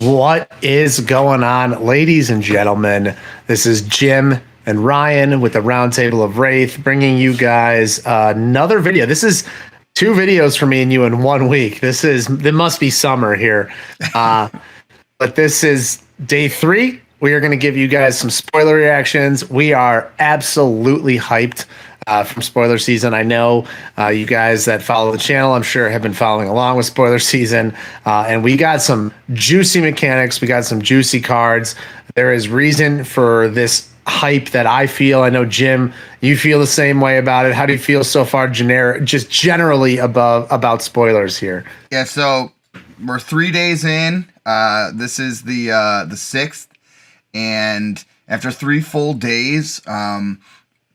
What is going on, ladies and gentlemen? This is Jim and Ryan with the Roundtable of Wraith, bringing you guys another video. This is 2 videos for me and you in 1 week. It must be summer here. But this is day 3. We are going to give you guys some spoiler reactions. We are absolutely hyped from spoiler season. I know you guys that follow the channel, I'm sure, have been following along with spoiler season. And we got some juicy mechanics. We got some juicy cards. There is reason for this hype that I feel. I know, Jim, you feel the same way about it. How do you feel so far, just generally about spoilers here? Yeah, so we're 3 days in. This is the 6th. And after 3 full days,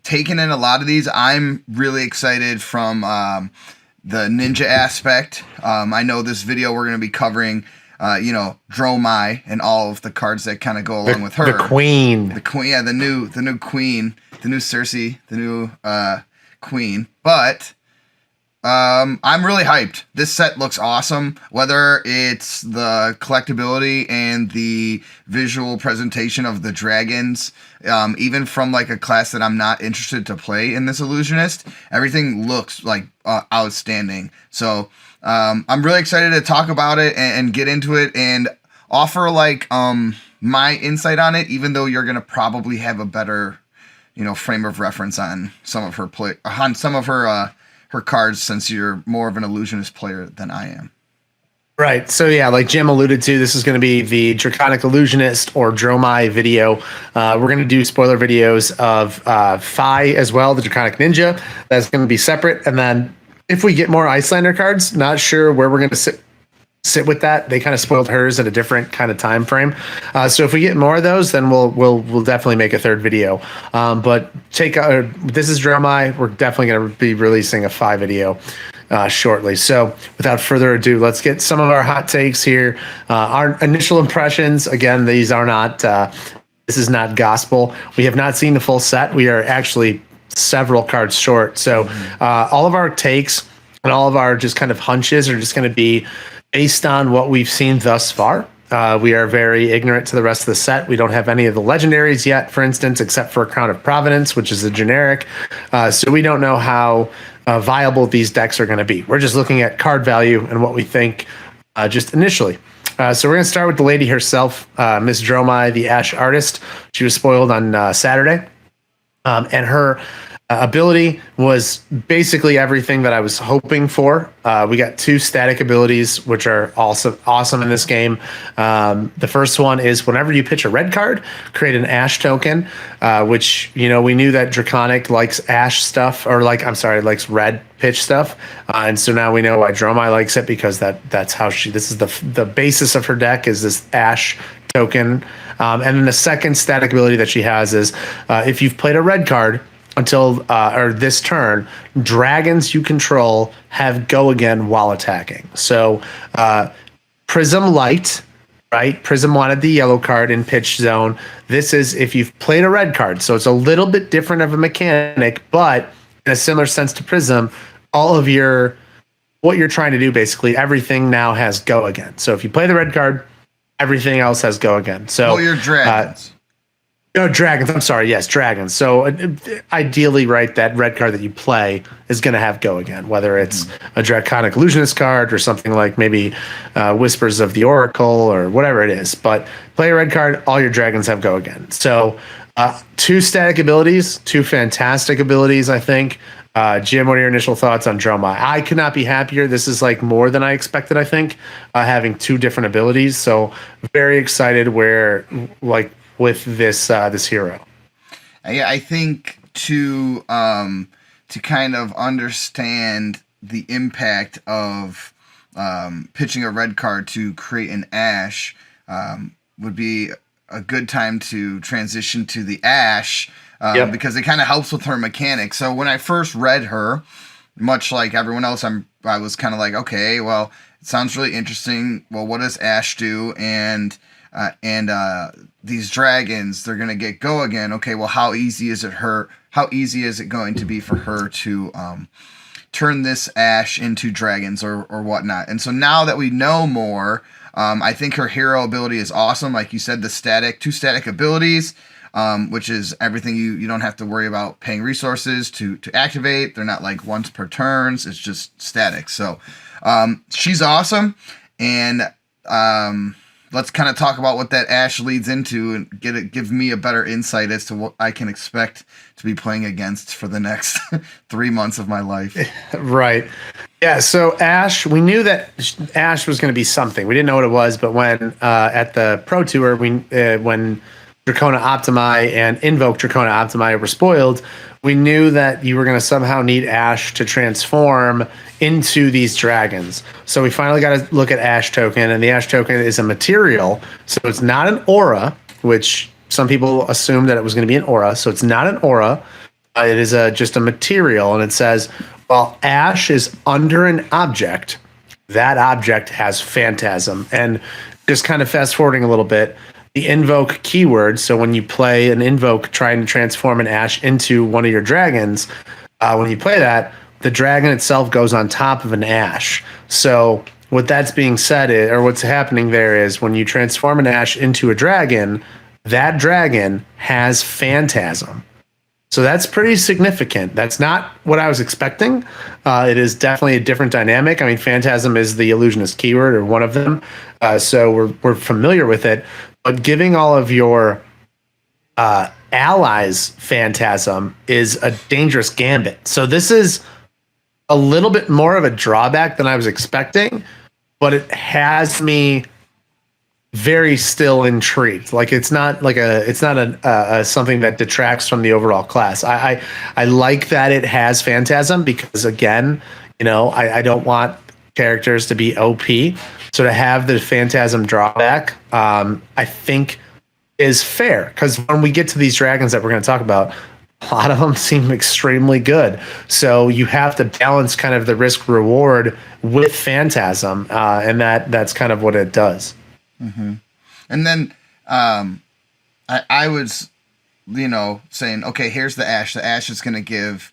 taking in a lot of these, I'm really excited from the ninja aspect. I know this video we're going to be covering, Dromai and all of the cards that kind of go along with her. The queen. The queen, yeah, the new queen, the new Cersei, the new queen. But I'm really hyped. This set looks awesome. Whether it's the collectability and the visual presentation of the dragons, even from like a class that I'm not interested to play in this Illusionist, everything looks like outstanding. So I'm really excited to talk about it and get into it and offer like my insight on it, even though you're gonna probably have a better frame of reference on some of her her cards, since you're more of an Illusionist player than I am. Right. So yeah, like Jim alluded to, this is going to be the Draconic Illusionist or Dromai video. We're going to do spoiler videos of Phi as well, the Draconic Ninja. That's going to be separate. And then if we get more Icelander cards, not sure where we're going to sit with that. They kind of spoiled hers at a different kind of time frame. So if we get more of those, then we'll definitely make a 3rd video. But this is Dromai. We're definitely going to be releasing a 5 video shortly. So without further ado, let's get some of our hot takes here. Our initial impressions. Again, these are not. This is not gospel. We have not seen the full set. We are actually several cards short. So all of our takes and all of our just kind of hunches are just going to be based on what we've seen thus far. We are very ignorant to the rest of the set. We don't have any of the legendaries yet, for instance, except for Crown of Providence, which is a generic. So we don't know how viable these decks are going to be. We're just looking at card value and what we think just initially. So we're going to start with the lady herself, Miss Dromai, the Ash artist. She was spoiled on Saturday. And her ability was basically everything that I was hoping for. We got 2 static abilities, which are also awesome in this game. The first one is whenever you pitch a red card, create an Ash token, which, we knew that Draconic likes Ash stuff, or likes red pitch stuff. And so now we know why Dromai likes it, because that's how this is the basis of her deck, is this Ash token. And then the second static ability that she has is if you've played a red card until this turn, dragons you control have go again while attacking. So Prism Light, right? Prism wanted the yellow card in pitch zone. This is if you've played a red card. So it's a little bit different of a mechanic, but in a similar sense to Prism, all of what you're trying to do, basically everything now has go again. So if you play the red card, everything else has go again. So your dragons. No, dragons. I'm sorry. Yes, dragons. So ideally, right, that red card that you play is going to have go again, whether it's a Draconic Illusionist card or something like maybe Whispers of the Oracle or whatever it is. But play a red card, all your dragons have go again. So 2 static abilities, 2 fantastic abilities, I think. Jim, what are your initial thoughts on Dromai? I could not be happier. This is like more than I expected, I think, having 2 different abilities. So very excited with this hero. Yeah, I think to kind of understand the impact of pitching a red card to create an Ash would be a good time to transition to the Ash because it kind of helps with her mechanics. So when I first read her, much like everyone else, I'm I was kind of like, okay, well, it sounds really interesting. Well, what does Ash do? And these dragons, they're gonna get go again. Okay, well, how easy is it going to be for her to turn this Ash into dragons or whatnot? And so now that we know more, I think her hero ability is awesome. Like you said, the two static abilities, which is everything you don't have to worry about paying resources to activate. They're not like once per turns. It's just static. So she's awesome. And let's kind of talk about what that Ash leads into and give me a better insight as to what I can expect to be playing against for the next 3 months of my life. Right. Yeah. So Ash, we knew that Ash was going to be something. We didn't know what it was, but when at the Pro Tour, when Draconic Optimi and Invoke Draconic Optimi were spoiled, we knew that you were going to somehow need Ash to transform into these dragons. So we finally got to look at Ash token, and the Ash token is a material. So it's not an aura, which some people assumed that it was going to be an aura. So it's not an aura. It is just a material, and it says, while Ash is under an object, that object has phantasm. And just kind of fast forwarding a little bit, the invoke keyword. So when you play an invoke trying to transform an Ash into one of your dragons, when you play that, the dragon itself goes on top of an Ash. So what that's being said is, or what's happening there is, when you transform an Ash into a dragon, that dragon has phantasm. So that's pretty significant. That's not what I was expecting. It is definitely a different dynamic. I mean, phantasm is the illusionist keyword, or one of them. So we're familiar with it. But giving all of your allies phantasm is a dangerous gambit. So this is a little bit more of a drawback than I was expecting, but it has me very still intrigued. Like it's not a something that detracts from the overall class. I like that it has phantasm, because again, I don't want characters to be OP. So to have the phantasm drawback, I think is fair, because when we get to these dragons that we're going to talk about, a lot of them seem extremely good. So you have to balance kind of the risk reward with phantasm, and that's kind of what it does. Mm-hmm. And then I was, saying, okay, here's the Ash. The Ash is going to give,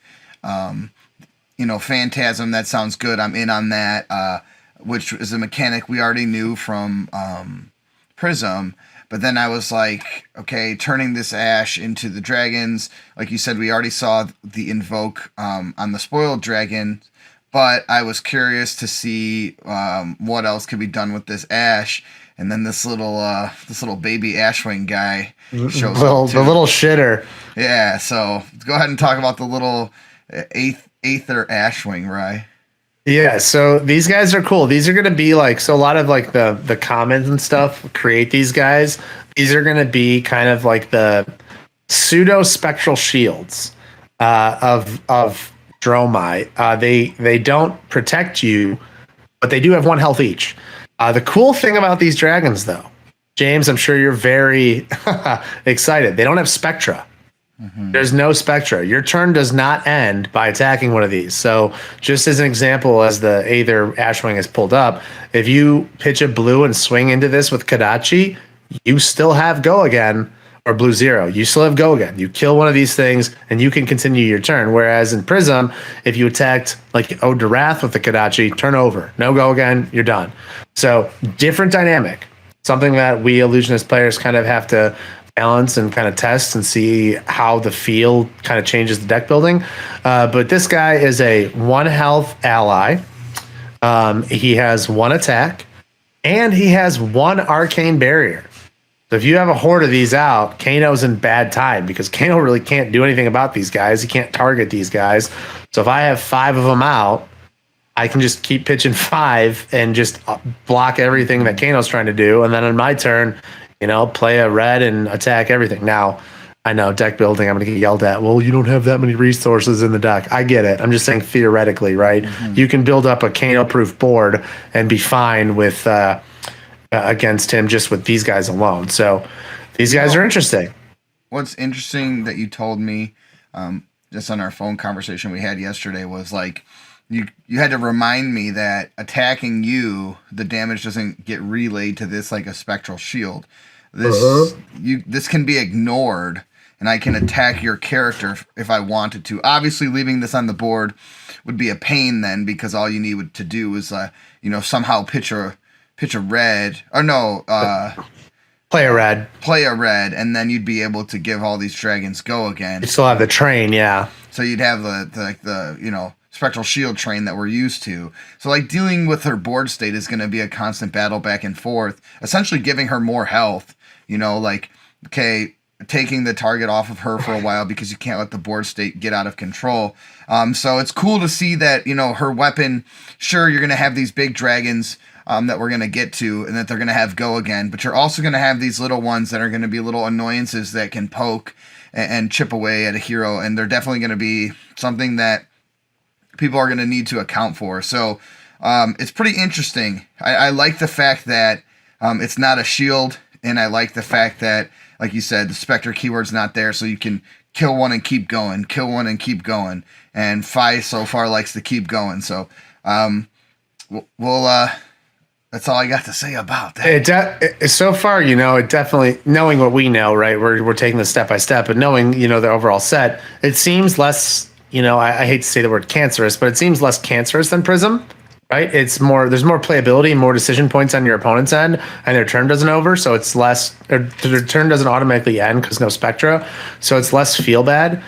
phantasm. That sounds good. I'm in on that, which is a mechanic we already knew from Prism. But then I was like, okay, turning this Ash into the dragons. Like you said, we already saw the invoke on the spoiled dragon. But I was curious to see what else could be done with this Ash. And then this little baby Ashwing guy shows up too. The little shitter. Yeah, so go ahead and talk about the little Aether Ashwing, right? Yeah, so these guys are cool. These are going to be so a lot of the commons and stuff create these guys. These are going to be kind of like the pseudo spectral shields of Dromai. They don't protect you, but they do have 1 health each. The cool thing about these dragons, though, James, I'm sure you're very excited. They don't have spectra. Mm-hmm. There's no spectra. Your turn does not end by attacking one of these. So just as an example, as the Aether Ashwing is pulled up, if you pitch a blue and swing into this with Kadachi, you still have go again, or blue 0. You still have go again. You kill one of these things and you can continue your turn. Whereas in Prism, if you attacked like Ode to Wrath with the Kadachi, turn over. No go again, you're done. So different dynamic. Something that we illusionist players kind of have to balance and kind of test and see how the field kind of changes the deck building. But this guy is a 1 health ally. He has 1 attack, and he has 1 arcane barrier. So if you have a horde of these out, Kano's in bad time, because Kano really can't do anything about these guys. He can't target these guys. So if I have 5 of them out, I can just keep pitching 5 and just block everything that Kano's trying to do. And then on my turn, play a red and attack everything. Now, I know deck building, I'm going to get yelled at. Well, you don't have that many resources in the deck. I get it. I'm just saying theoretically, right? Mm-hmm. You can build up a Kano-proof board and be fine with against him just with these guys alone. So these guys are interesting. What's interesting that you told me just on our phone conversation we had yesterday was you had to remind me that attacking you, the damage doesn't get relayed to this like a spectral shield. This can be ignored, and I can attack your character if I wanted to. Obviously, leaving this on the board would be a pain then, because all you need to do is somehow pitch a red, or no, play a red, and then you'd be able to give all these dragons go again. You still have the train, yeah. So you'd have the spectral shield train that we're used to. So like dealing with her board state is going to be a constant battle back and forth, essentially giving her more health. Taking the target off of her for a while because you can't let the board state get out of control. So it's cool to see that, her weapon, sure, you're going to have these big dragons that we're going to get to, and that they're going to have go again, but you're also going to have these little ones that are going to be little annoyances that can poke and chip away at a hero, and they're definitely going to be something that people are going to need to account for. So it's pretty interesting. I like the fact that it's not a shield, and I like the fact that, like you said, the Spectre keyword's not there, so you can kill one and keep going, and Fi so far likes to keep going. So that's all I got to say about that. So far, it definitely, knowing what we know, right? We're taking this step by step, but knowing, the overall set, it seems less, I hate to say the word cancerous, but it seems less cancerous than Prism, right? There's more playability, more decision points on your opponent's end, and their turn doesn't over, so it's less, their turn doesn't automatically end because no Spectra, so it's less feel bad.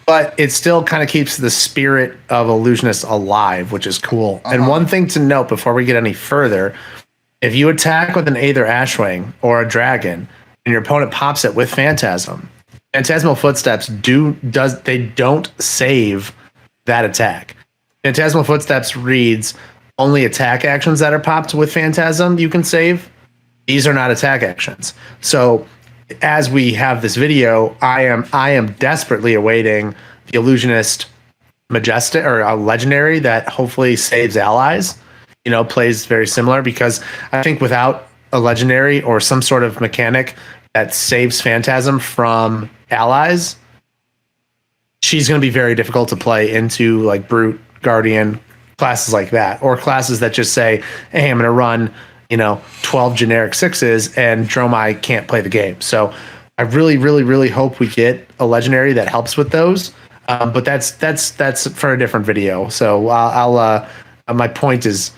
But it still kind of keeps the spirit of Illusionist alive, which is cool. And one thing to note before we get any further, if you attack with an Aether Ashwing or a dragon, and your opponent pops it with Phantasm, Phantasmal Footsteps don't save that attack. Phantasmal Footsteps reads only attack actions that are popped with Phantasm you can save. These are not attack actions. So as we have this video, I am desperately awaiting the Illusionist Majestic or a legendary that hopefully saves allies, plays very similar, because I think without a legendary or some sort of mechanic that saves Phantasm from allies, she's going to be very difficult to play into like Brute, Guardian, classes like that, or classes that just say, hey, I'm going to run 12 generic 6s, and Dromai can't play the game. So I really, really, really hope we get a legendary that helps with those. But that's for a different video. So I'll my point is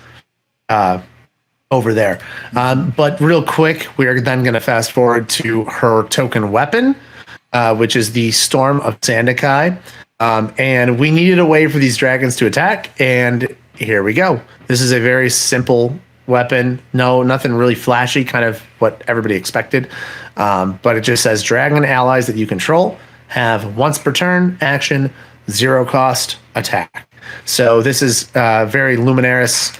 over there. But real quick, we're then going to fast forward to her token weapon, which is the Storm of Sandikai. And we needed a way for these dragons to attack, and here we go. This is a very simple weapon. Nothing really flashy, kind of what everybody expected. But it just says dragon allies that you control have once per turn action, 0 cost attack. So this is very Luminaris,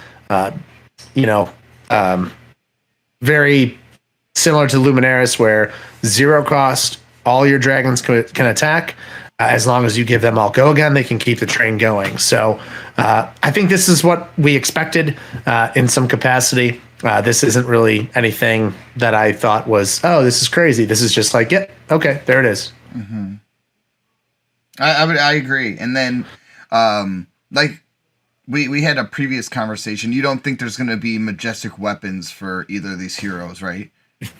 very similar to Luminaris, where 0 cost, all your dragons can attack. As long as you give them all go again, they can keep the train going. So I think this is what we expected in some capacity. This isn't really anything that I thought was, oh, this is crazy. This is just like, yeah, okay, there it is. Mm-hmm. I agree. And then, we had a previous conversation. You don't think there's going to be majestic weapons for either of these heroes, right?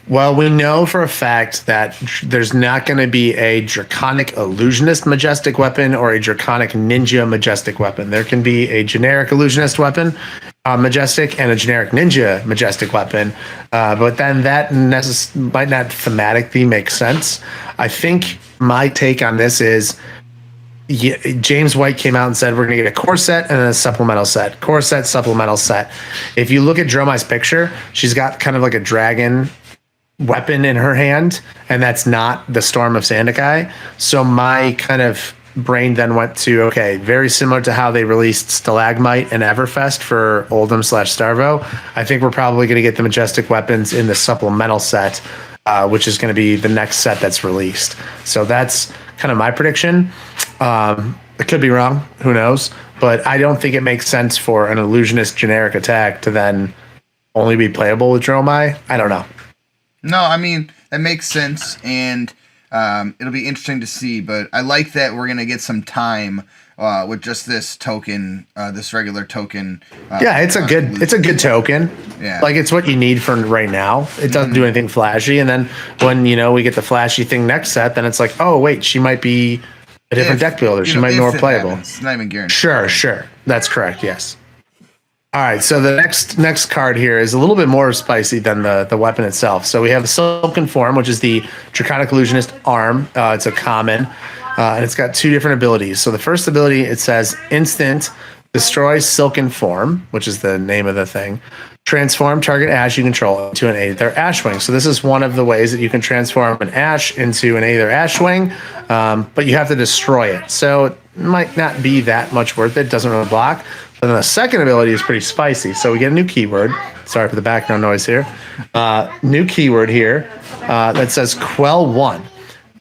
Well, we know for a fact that there's not going to be a Draconic Illusionist majestic weapon or a Draconic Ninja majestic weapon. There can be a generic Illusionist weapon, majestic, and a generic Ninja majestic weapon. But then that might not thematically make sense. I think my take on this is, James White came out and said we're going to get a core set and then a supplemental set. Core set, supplemental set. If you look at Dromai's picture, she's got kind of like a dragon weapon in her hand, and that's not the Storm of Sandikai. So my kind of brain then went to, okay, very similar to how they released Stalagmite and Everfest for Oldhim/Starvo. I think we're probably going to get the majestic weapons in the supplemental set, which is going to be the next set that's released. So that's kind of my prediction. It could be wrong, who knows, but I don't think it makes sense for an Illusionist generic attack to then only be playable with Dromai. I don't know. No, I mean, that makes sense, and it'll be interesting to see, but I like that we're going to get some time with just this token, this regular token. Yeah, it's a good token. Yeah. Like it's what you need for right now. It doesn't do anything flashy. And then when we get the flashy thing next set, then it's like, oh wait, she might be a different deck builder. She might be more playable. It's not even guaranteed. Sure. That's correct. Yes. All right. So the next card here is a little bit more spicy than the weapon itself. So we have the Silken Form, which is the Draconic Illusionist arm. It's a common, and it's got 2 different abilities. So the first ability, it says instant destroy Silken Form, which is the name of the thing. Transform target ash you control into an Aether Ashwing. So this is one of the ways that you can transform an ash into an Aether Ashwing, but you have to destroy it. So it might not be that much worth it. Doesn't really block. But then the second ability is pretty spicy. So we get a new keyword. Sorry for the background noise here. New keyword here that says Quell 1.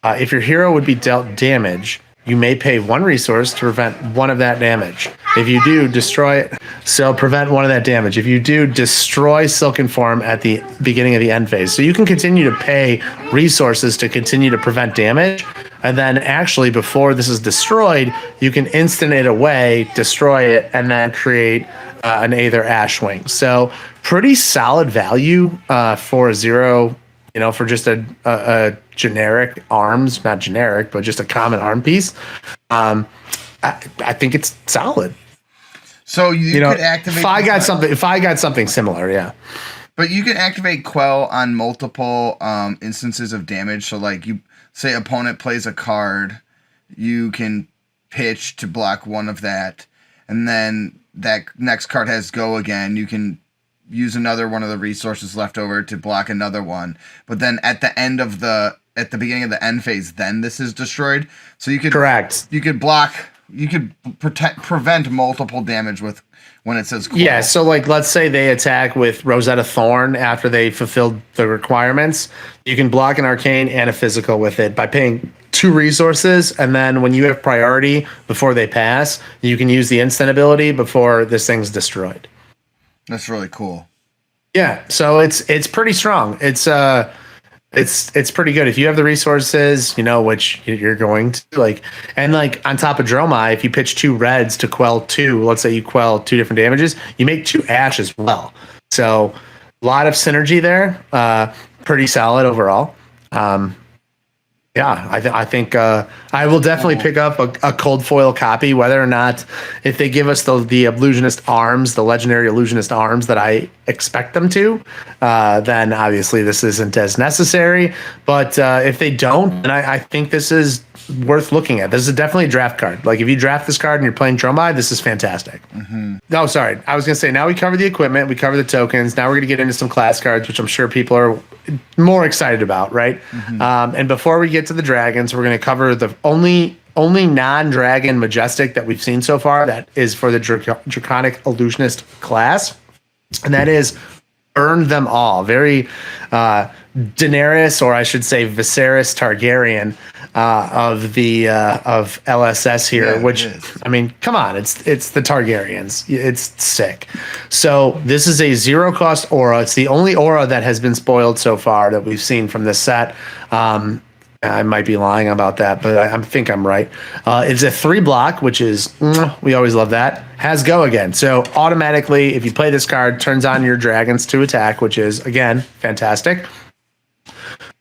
If your hero would be dealt damage, you may pay 1 resource to prevent 1 of that damage. If you do, destroy it. So prevent 1 of that damage. If you do, destroy Silken Form at the beginning of the end phase. So you can continue to pay resources to continue to prevent damage. And then actually, before this is destroyed, you can instant it away, destroy it, and then create an Aether Ashwing. So pretty solid value for a 0, for just a generic arms, not generic, but just a common arm piece. I think it's solid. So you could activate. If I got something similar, yeah. But you can activate Quell on multiple instances of damage. So like you say opponent plays a card, you can pitch to block 1 of that, and then that next card has go again. You can use another one of the resources left over to block another one. But then at the beginning of the end phase, then this is destroyed. So you could correct. You could block. You could prevent multiple damage with when it says Quell. Yeah. So like, let's say they attack with Rosetta Thorn after they fulfilled the requirements. You can block an arcane and a physical with it by paying 2 resources, and then when you have priority before they pass, you can use the instant ability before this thing's destroyed. That's really cool. Yeah, so it's pretty strong. It's pretty good if you have the resources, which you're going to like. And like on top of Dromai, if you pitch 2 reds to quell 2, let's say you quell 2 different damages, you make 2 ash as well. So a lot of synergy there. Pretty solid overall. Yeah, I think I will definitely pick up a cold foil copy, whether or not if they give us the illusionist arms, the legendary illusionist arms that I expect them to, then obviously this isn't as necessary. But if they don't, then I think this is worth looking at. This is definitely a draft card. Like if you draft this card and you're playing Dromai, this is fantastic. Mm-hmm. No, sorry. I was going to say, now we cover the equipment, we cover the tokens. Now we're going to get into some class cards, which I'm sure people are more excited about, right? Mm-hmm. And before we get to the dragons, we're going to cover the only non-dragon majestic that we've seen so far that is for the Draconic Illusionist class, and that is Burn Them All. Very Daenerys, or I should say Viserys Targaryen, of LSS here, which I mean, come on, it's the Targaryens. It's sick. So this is a 0 cost aura. It's the only aura that has been spoiled so far that we've seen from this set. I might be lying about that, but I think I'm right. It's a 3 block, which is, we always love that. Has go again. So automatically, if you play this card, turns on your dragons to attack, which is, again, fantastic.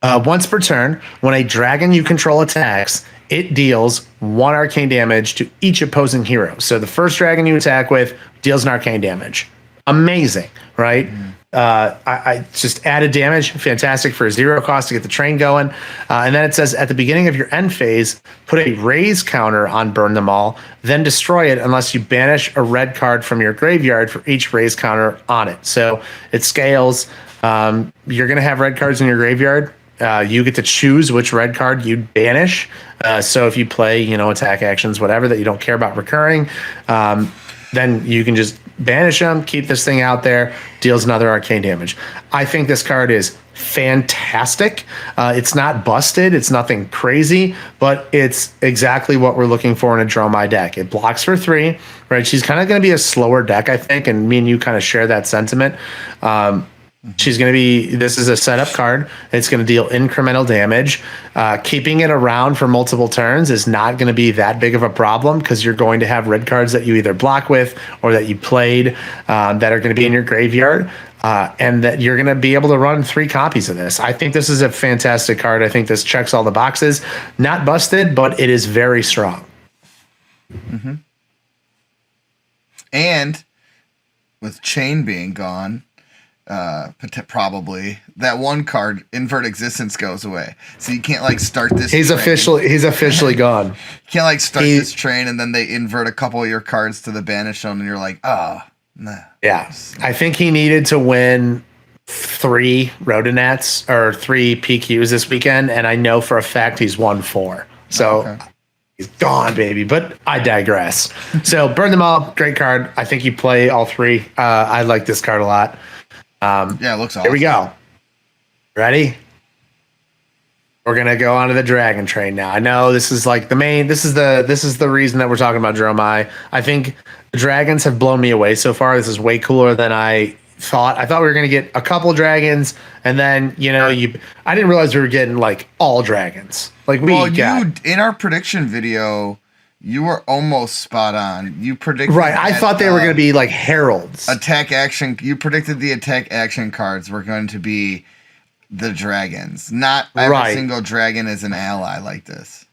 Once per turn, when a dragon you control attacks, it deals 1 arcane damage to each opposing hero. So the first dragon you attack with deals an arcane damage. Amazing, right? Mm-hmm. I just added damage. Fantastic for a 0 cost to get the train going. And then it says at the beginning of your end phase, put a raise counter on Burn Them All, then destroy it unless you banish a red card from your graveyard for each raise counter on it. So it scales. You're going to have red cards in your graveyard. You get to choose which red card you banish. So if you play, attack actions, whatever, that you don't care about recurring, then you can just banish them, keep this thing out there, deals another arcane damage. I think this card is fantastic. It's not busted. It's nothing crazy, but it's exactly what we're looking for in a Dromai deck. It blocks for 3, right? She's kind of going to be a slower deck, I think, and me and you kind of share that sentiment. She's going to be, this is a setup card. It's going to deal incremental damage. Keeping it around for multiple turns is not going to be that big of a problem because you're going to have red cards that you either block with or that you played that are going to be in your graveyard. And that you're going to be able to run 3 copies of this. I think this is a fantastic card. I think this checks all the boxes. Not busted, but it is very strong. Mm-hmm. And with Chain being gone, probably that one card, Invert Existence, goes away. So you can't like start this. He's officially gone. You can't like start this train and then they invert a couple of your cards to the banish zone and you're like, nah. Yeah, I think he needed to win 3 Rodonets or 3 PQs this weekend, and I know for a fact he's won 4. So he's gone, baby. But I digress. So burn them all. Great card. I think you play all 3. I like this card a lot. Yeah, it looks awesome. Here we go. Ready? We're gonna go onto the Dragon train now. I know this is like the main. This is the reason that we're talking about Dromai. I think the dragons have blown me away so far. This is way cooler than I thought. I thought we were gonna get a couple dragons, and then I didn't realize we were getting like all dragons. Like in our prediction video, you were almost spot on. You predicted I thought they were gonna be like heralds. Attack action. You predicted the attack action cards were going to be the dragons. Not every single dragon is an ally like this.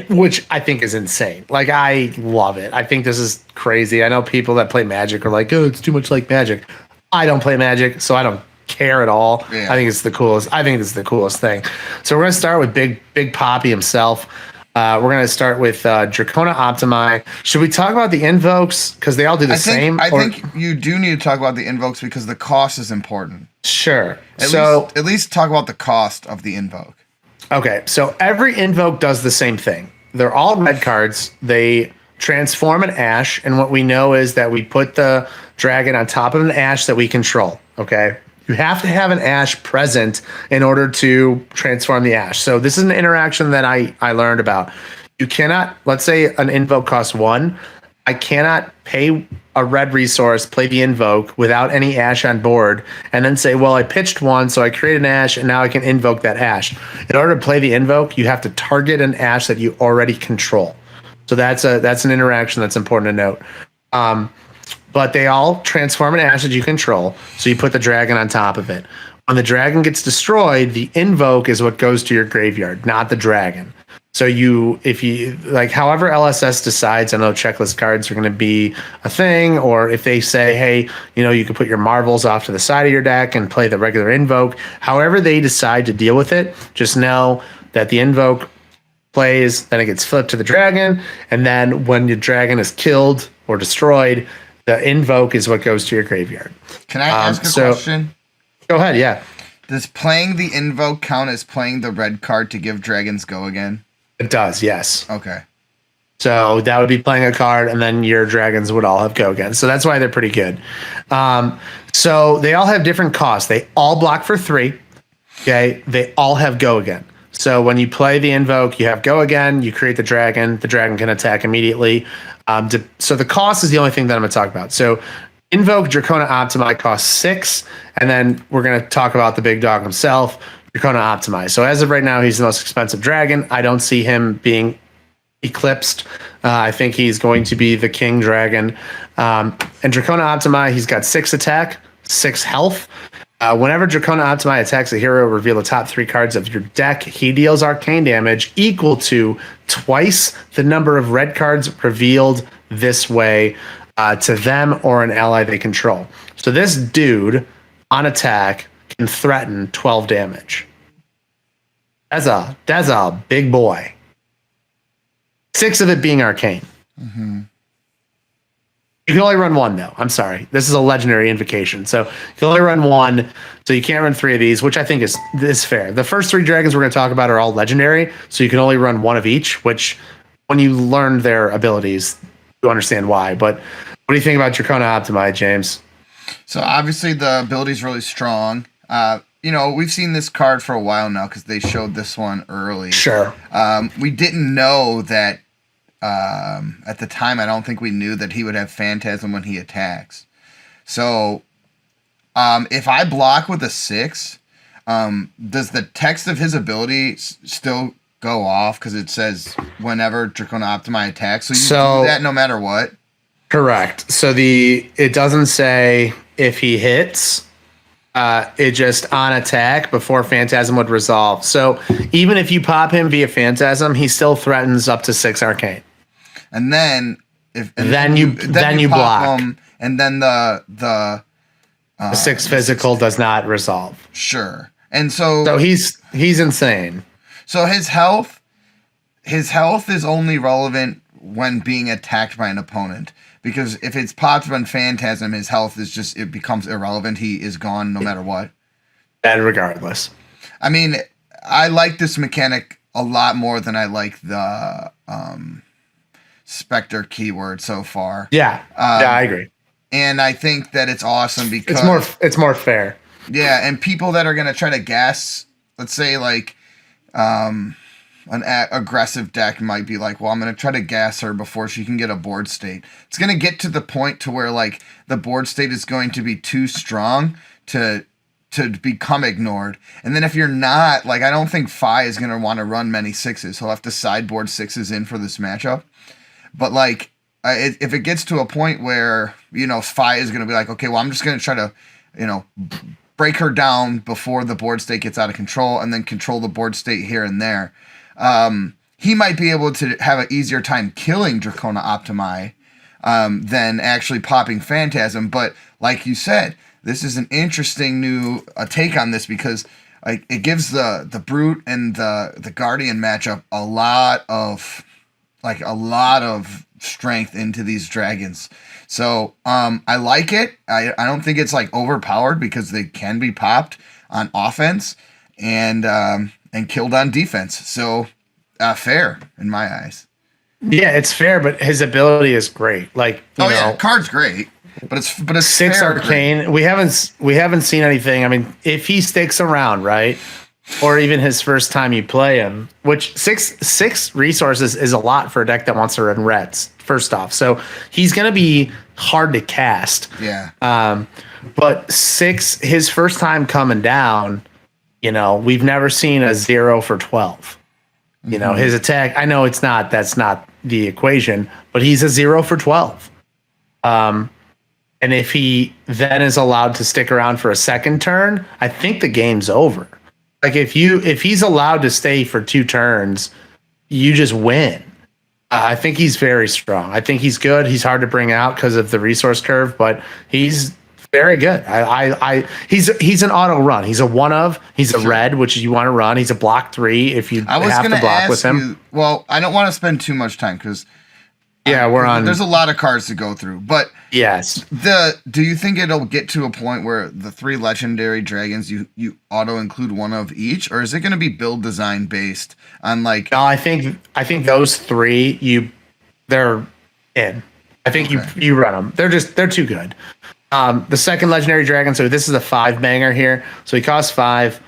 Which I think is insane. Like, I love it. I think this is crazy. I know people that play Magic are like, oh, it's too much like Magic. I don't play Magic, so I don't care at all. Yeah. I think it's the coolest. I think it's the coolest thing. So we're going to start with Big Poppy himself. We're going to start with Dracona Optimi. Should we talk about the invokes? Because they all do the same. I think you do need to talk about the invokes because the cost is important. Sure. At least talk about the cost of the invoke. Okay, so every invoke does the same thing. They're all red cards. They transform an ash, and what we know is that we put the dragon on top of an ash that we control, okay? You have to have an ash present in order to transform the ash. So this is an interaction that I learned about. You cannot, let's say an invoke costs 1. I cannot pay a red resource, play the invoke without any ash on board, and then say, well, I pitched 1, so I create an ash, and now I can invoke that ash. In order to play the invoke, you have to target an ash that you already control. So that's an interaction that's important to note. But they all transform an ash that you control, so you put the dragon on top of it. When the dragon gets destroyed, the invoke is what goes to your graveyard, not the dragon. So if you like, however LSS decides, I know checklist cards are going to be a thing, or if they say, hey, you can put your marvels off to the side of your deck and play the regular invoke. However they decide to deal with it, just know that the invoke plays, then it gets flipped to the dragon, and then when the dragon is killed or destroyed, the invoke is what goes to your graveyard. Can I ask a question? Go ahead, yeah. Does playing the invoke count as playing the red card to give dragons go again? It does, yes. Okay. So that would be playing a card, and then your dragons would all have go again. So that's why they're pretty good. So they all have different costs. They all block for 3. Okay. They all have go again. So when you play the invoke, you have go again. You create the dragon. The dragon can attack immediately. So the cost is the only thing that I'm going to talk about. So invoke Dracona Optimi costs 6, and then we're going to talk about the big dog himself, Dracona Optimi. So as of right now, he's the most expensive dragon. I don't see him being eclipsed. I think he's going to be the king dragon. And Dracona Optimi, he's got 6 attack, 6 health. Whenever Dracona Optimi attacks a hero, reveal the top 3 cards of your deck. He deals arcane damage equal to twice the number of red cards revealed this way to them or an ally they control. So this dude on attack can threaten 12 damage. That's a big boy. 6 of it being arcane. Mm-hmm. You can only run 1, though. I'm sorry. This is a legendary invocation. So you can only run 1. So you can't run 3 of these, which I think is fair. The first 3 dragons we're going to talk about are all legendary. So you can only run 1 of each, which when you learn their abilities, you understand why. But what do you think about Dracona Optimi, James? So obviously the ability is really strong. We've seen this card for a while now because they showed this one early. Sure. We didn't know that at the time. I don't think we knew that he would have phantasm when he attacks. So If I block with a 6, does the text of his ability still go off because it says whenever Draconic Optimi attacks? So you do that no matter what? Correct. So it doesn't say if he hits. It just on attack before Phantasm would resolve. So even if you pop him via Phantasm, he still threatens up to 6 Arcane. And then you block him, and then the 6 physical does not resolve. Sure. And so he's insane. So his health is only relevant when being attacked by an opponent, because if it's popped on Phantasm, his health it becomes irrelevant. He is gone no matter what. And regardless. I mean, I like this mechanic a lot more than I like the Spectre keyword so far. Yeah. Yeah, I agree. And I think that it's awesome because it's more fair. Yeah, and people that are going to try to gas, let's say like an aggressive deck might be like, well, I'm going to try to gas her before she can get a board state. It's going to get to the point to where like the board state is going to be too strong to become ignored. And then if you're not, like, I don't think Fi is going to want to run many 6s. He'll have to sideboard 6s in for this matchup. But like, if it gets to a point where, you know, Fi is going to be like, okay, well, I'm just going to try to, you know, break her down before the board state gets out of control and then control the board state here and there. He might be able to have an easier time killing Draconic Optimi than actually popping Phantasm. But like you said, this is an interesting new take on this because like it gives the Brute and the Guardian matchup a lot of strength into these dragons. So I like it. I don't think it's like overpowered because they can be popped on offense and killed on defense. So fair in my eyes. Yeah, it's fair, but his ability is great. Like, you know, card's great, but it's 6 Arcane. Great. We haven't seen anything. I mean, if he sticks around, right? Or even his first time you play him, which six resources is a lot for a deck that wants to run reds, first off. So he's going to be hard to cast. Yeah. But 6, his first time coming down, you know, we've never seen a 0 for 12. You know, his attack, I know that's not the equation, but he's a 0 for 12. And if he then is allowed to stick around for a second turn, I think the game's over. Like if he's allowed to stay for 2 turns, you just win. I think he's very strong. I think he's good. He's hard to bring out because of the resource curve, but he's very good. He's an auto run. He's a one of. He's a red, which you want to run. He's a block 3 if you have to block with him. Well, I don't want to spend too much time because there's a lot of cards to go through. But yes, do you think it'll get to a point where the 3 legendary dragons you auto include one of each, or is it going to be build design based on like? No, I think those 3 they're in. I think you run them. They're too good. The second legendary dragon. So this is a 5 banger here. So he costs 5.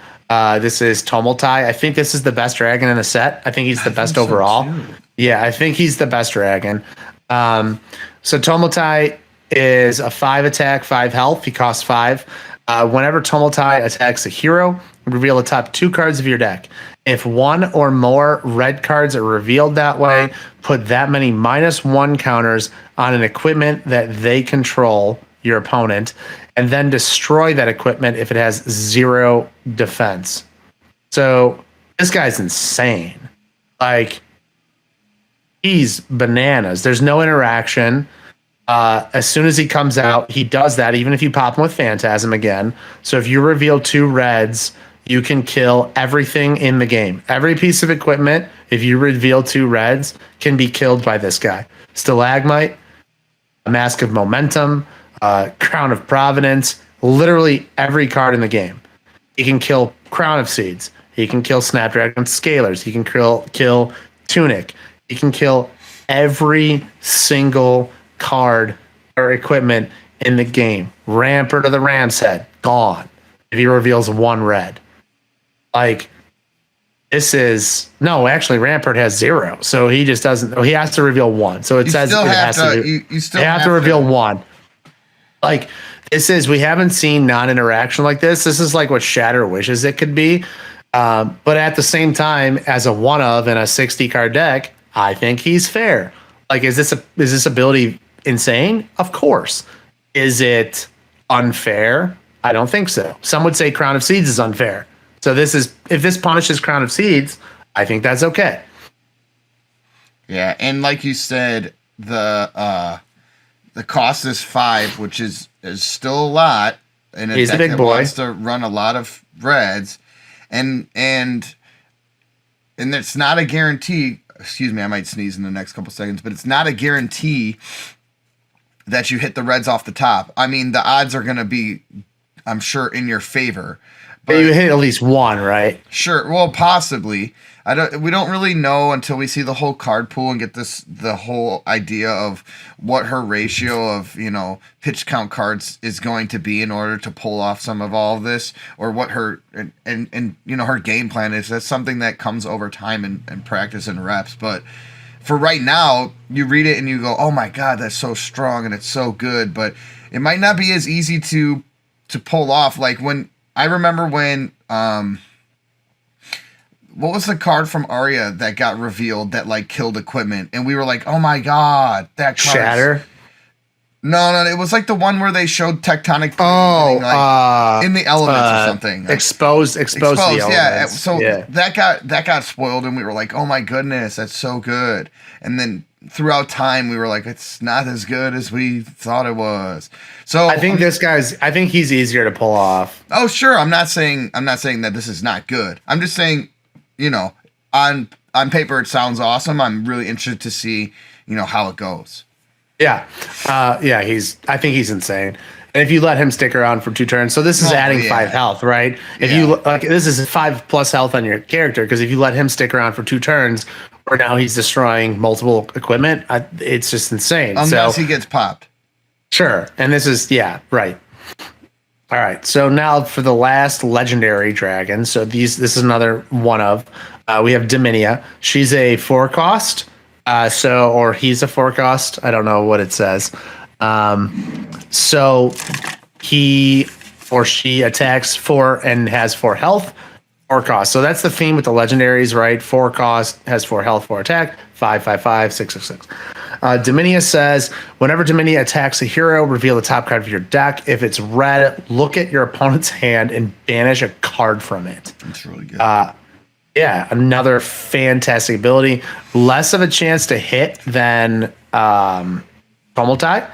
This is Tomaltai. I think this is the best dragon in the set. I think he's the best overall. So yeah, I think he's the best dragon. So Tomaltai is a 5 attack, 5 health. He costs 5. Whenever Tomaltai attacks a hero, reveal the top 2 cards of your deck. If 1 or more red cards are revealed that way, put that many -1 counters on an equipment that they control, your opponent, and then destroy that equipment if it has 0 defense. So this guy's insane. Like, he's bananas. There's no interaction. As soon as he comes out, he does that, even if you pop him with Phantasm again. So if you reveal 2 reds, you can kill everything in the game. Every piece of equipment, if you reveal 2 reds, can be killed by this guy. Stalagmite, a Mask of Momentum, Crown of Providence, literally every card in the game. He can kill Crown of Seeds. He can kill Snapdragon Scalers. He can kill Tunic. He can kill every single card or equipment in the game. Rampart of the Ram's Head, gone. If he reveals 1 red. Like, this is... No, actually, Rampart has 0. So he just doesn't... He has to reveal 1. So it says it has to... You still have to reveal 1. Like we haven't seen non-interaction like this. This is like what Shatter wishes it could be. But at the same time, as a one of in a 60 card deck, I think he's fair. Like, is this ability insane? Of course. Is it unfair? I don't think so. Some would say Crown of Seeds is unfair. So if this punishes Crown of Seeds, I think that's okay. Yeah, and like you said, the cost is 5, which is still a lot. And he's a big boy. Wants to run a lot of reds, and it's not a guarantee. Excuse me, I might sneeze in the next couple seconds, but it's not a guarantee that you hit the reds off the top. I mean, the odds are going to be, I'm sure, in your favor. But you hit at least one, right? Sure. Well, possibly. We don't really know until we see the whole card pool and get the whole idea of what her ratio of, pitch count cards is going to be in order to pull off some of all of this, or what her and her game plan is. That's something that comes over time and practice and reps. But for right now, you read it and you go, "Oh my God, that's so strong and it's so good." But it might not be as easy to pull off. Like I remember when what was the card from Arya that got revealed that like killed equipment, and we were like, "Oh my God, that card!" Shatter. No, it was like the one where they showed tectonic. In the elements or something. Exposed the elements. Yeah. So that got spoiled, and we were like, "Oh my goodness, that's so good." And then throughout time, we were like, "It's not as good as we thought it was." So I think I think he's easier to pull off. Oh, sure. I'm not saying that this is not good. I'm just saying, on paper it sounds awesome. I'm really interested to see, how it goes. Yeah. I think he's insane. And if you let him stick around for 2 turns, so this is adding 5 health, right? If you this is 5+ health on your character, because if you let him stick around for 2 turns, or now he's destroying multiple equipment, it's just insane. Unless he gets popped. Sure. And this is right. All right, so now for the last legendary dragon. So this is another one of. We have Deminia. She's a 4-cost. Or he's a 4-cost. I don't know what it says. So he or she attacks 4 and has 4 health. 4 cost. So that's the theme with the legendaries, right? 4 cost, has 4 health, 4 attack, 5, 5, 5, 6, 6, 6. Deminia says, whenever Deminia attacks a hero, reveal the top card of your deck. If it's red, look at your opponent's hand and banish a card from it. That's really good. Another fantastic ability. Less of a chance to hit than Tomaltai,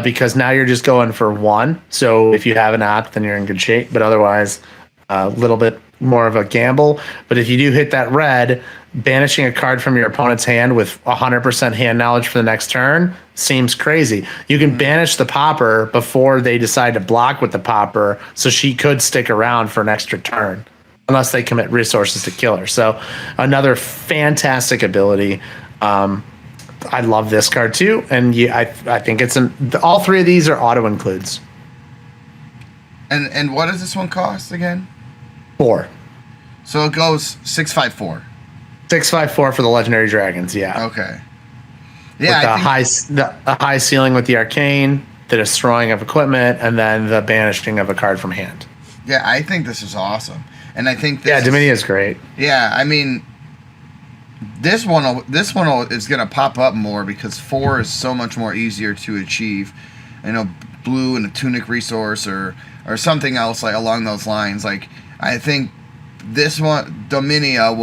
because now you're just going for 1. So if you have an opt, then you're in good shape. But otherwise, a little bit more of a gamble. But if you do hit that red, banishing a card from your opponent's hand with 100% hand knowledge for the next turn seems crazy. You can banish the popper before they decide to block with the popper, so she could stick around for an extra turn unless they commit resources to kill her. So another fantastic ability. I love this card too, and I think it's all 3 of these are auto includes. And what does this one cost again? 4. So it goes 654. 654 for the legendary dragons. Yeah. Okay. Yeah. With the high ceiling with the arcane, the destroying of equipment, and then the banishing of a card from hand. Yeah, I think this is awesome, and I think Deminia is great. Yeah, I mean, this one is gonna pop up more because 4 is so much more easier to achieve. Blue and a tunic resource or something else like along those lines. Like, I think this one, Deminia,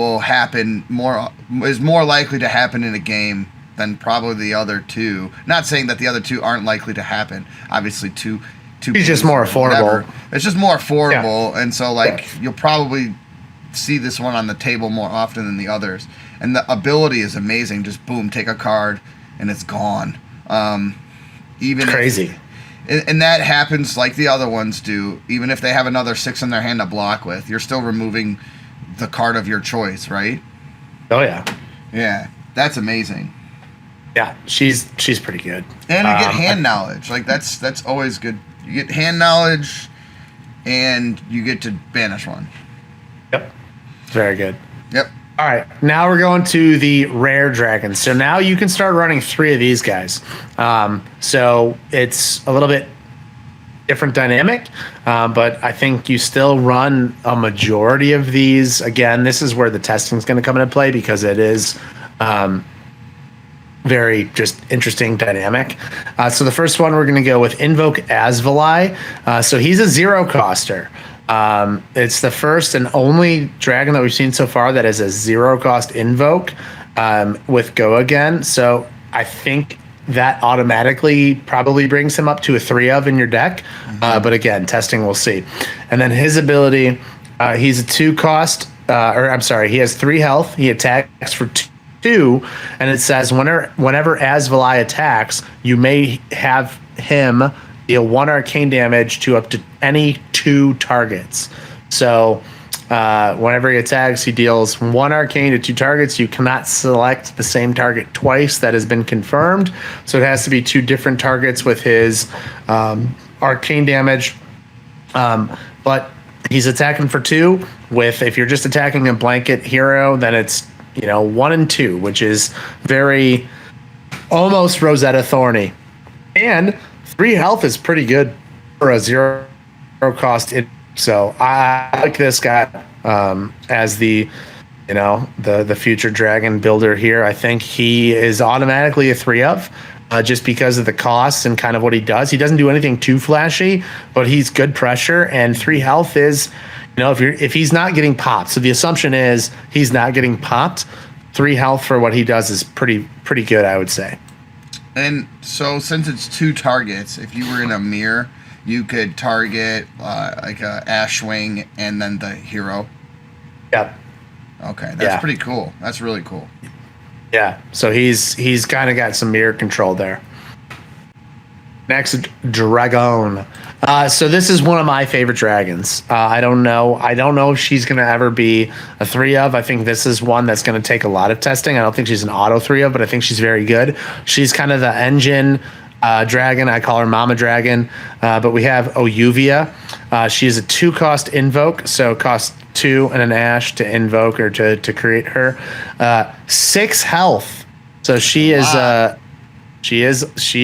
is more likely to happen in a game than probably the other 2. Not saying that the other 2 aren't likely to happen. Obviously, two. It's just more affordable. Whatever. It's just more affordable, and so you'll probably see this one on the table more often than the others. And the ability is amazing. Just boom, take a card, and it's gone. Even crazy. And that happens like the other ones do. Even if they have another 6 in their hand to block with, you're still removing the card of your choice, right? Oh yeah. Yeah, that's amazing. Yeah, she's pretty good. And you get hand knowledge. Like that's always good. You get hand knowledge, and you get to banish one. Yep. Very good. Yep. All right, now we're going to the rare dragons. So now you can start running 3 of these guys. So it's a little bit different dynamic, but I think you still run a majority of these. Again, this is where the testing is going to come into play because it is very just interesting dynamic. So the first one we're going to go with Invoke Asvali. So he's a 0-coster. It's the first and only dragon that we've seen so far that is a 0-cost invoke with Go Again. So I think that automatically probably brings him up to a 3-of in your deck. But again, testing, we'll see. And then his ability, he's a 2-cost, he has 3 health. He attacks for 2, and it says whenever Asvali attacks, you may have him deal 1 arcane damage to up to any 2 targets. So whenever he attacks, he deals 1 arcane to 2 targets. You cannot select the same target twice. That has been confirmed. So it has to be 2 different targets with his arcane damage. But he's attacking for 2. If you're just attacking a blanket hero, then it's 1 and 2, which is very almost Rosetta Thorny. And 3 health is pretty good for a 0-cost. So I like this guy as the future dragon builder here. I think he is automatically a 3-of just because of the costs and kind of what he does. He doesn't do anything too flashy, but he's good pressure, and 3 health is, if he's not getting popped. So the assumption is he's not getting popped. 3 health for what he does is pretty good, I would say. And so since it's 2 targets, if you were in a mirror, you could target like a Ashwing and then the hero. Yep. Okay, that's pretty cool. That's really cool. Yeah, so he's kind of got some mirror control there. Next, Dragon. So this is one of my favorite dragons. I don't know if she's going to ever be a 3-of. I think this is one that's going to take a lot of testing. I don't think she's an auto 3-of, but I think she's very good. She's kind of the engine dragon. I call her Mama Dragon. But we have Oyuvia. She is a 2-cost invoke, so cost 2 and an ash to invoke or to create her. 6 health. So she is she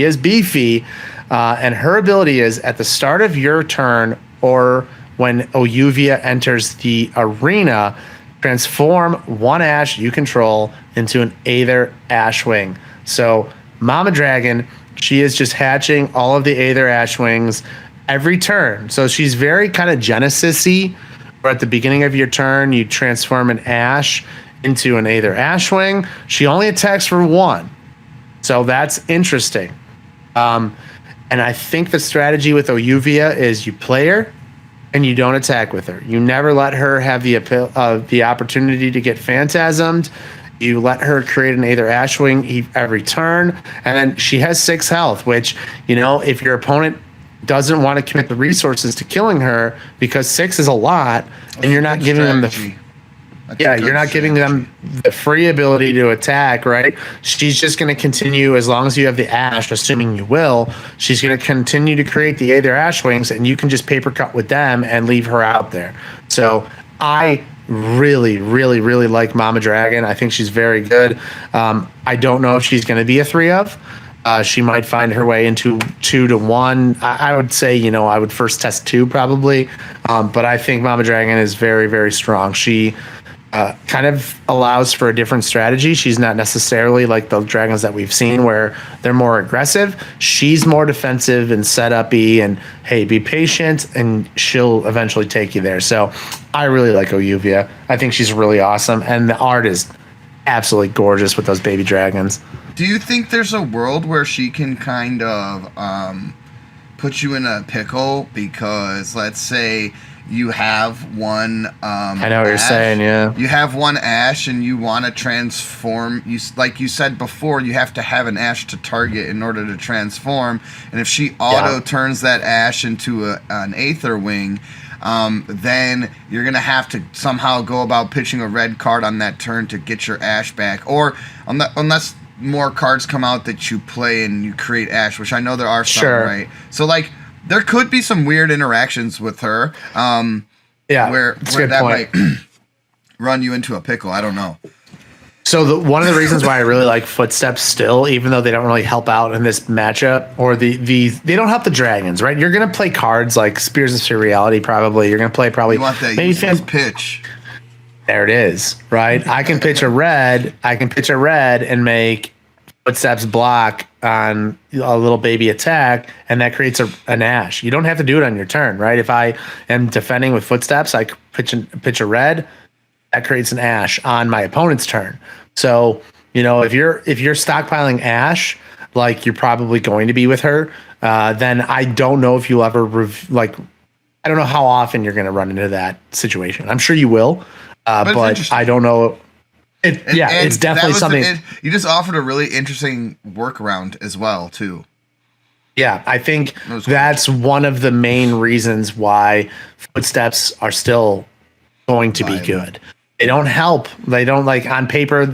is beefy. And her ability is at the start of your turn or when Oyuvia enters the arena, transform 1 ash you control into an Aether Ashwing. So Mama Dragon, she is just hatching all of the Aether Ashwings every turn. So she's very kind of Genesis-y, where at the beginning of your turn, you transform an ash into an Aether Ashwing. She only attacks for 1. So that's interesting. And I think the strategy with Oyuvia is you play her and you don't attack with her. You never let her have the opportunity to get phantasmed. You let her create an Aether Ashwing every turn, and then she has 6 health, which, if your opponent doesn't want to commit the resources to killing her, because 6 is a lot, and you're not giving them giving them the free ability to attack, right? She's just going to continue, as long as you have the ash, assuming you will, she's going to continue to create the Aether Ashwings, and you can just paper cut with them and leave her out there. So I really, really, really like Mama Dragon. I think she's very good. I don't know if she's going to be a 3-of. She might find her way into 2 to 1. I would say, I would first test 2 probably. But I think Mama Dragon is very, very strong. She kind of allows for a different strategy. She's not necessarily like the dragons that we've seen where they're more aggressive. She's more defensive and set up-y and, hey, be patient, and she'll eventually take you there. So I really like Oyuvia. I think she's really awesome. And the art is absolutely gorgeous with those baby dragons. Do you think there's a world where she can kind of put you in a pickle? Because let's say you have one I know what you're saying, yeah. You have 1 ash and you want to transform. Like you said before, you have to have an ash to target in order to transform. And if she auto turns that ash into an Aether Wing, then you're going to have to somehow go about pitching a red card on that turn to get your ash back. Or unless more cards come out that you play and you create ash, which I know there are some, right? So like, there could be some weird interactions with her. Where that might run you into a pickle. I don't know. So one of the reasons why I really like Footsteps still, even though they don't really help out in this matchup, or they don't help the dragons, right? You're gonna play cards like Spears of Surreality, probably. You're gonna play probably You want that maybe useless pitch. There it is, right? I can pitch a red. I can pitch a red and make Footsteps block on a little baby attack, and that creates an Ash. You don't have to do it on your turn, right? If I am defending with Footsteps, I pitch a red. That creates an Ash on my opponent's turn. So, if you're stockpiling Ash, like you're probably going to be with her, then I don't know if you'll ever I don't know how often you're going to run into that situation. I'm sure you will, but I don't know. It's definitely something. You just offered a really interesting workaround as well, too. Yeah, I think that's one of the main reasons why Footsteps are still going to be good. They don't help. They don't on paper,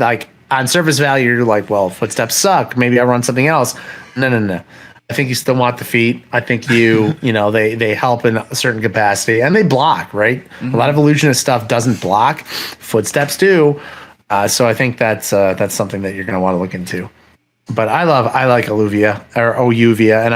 on surface value, you're like, well, Footsteps suck. Maybe I'll run something else. No. I think you still want the feet. I think they help in a certain capacity, and they block, right? Mm-hmm. A lot of illusionist stuff doesn't block. Footsteps do. So I think that's something that you're going to want to look into. But I like Oluvia or Ouvia, and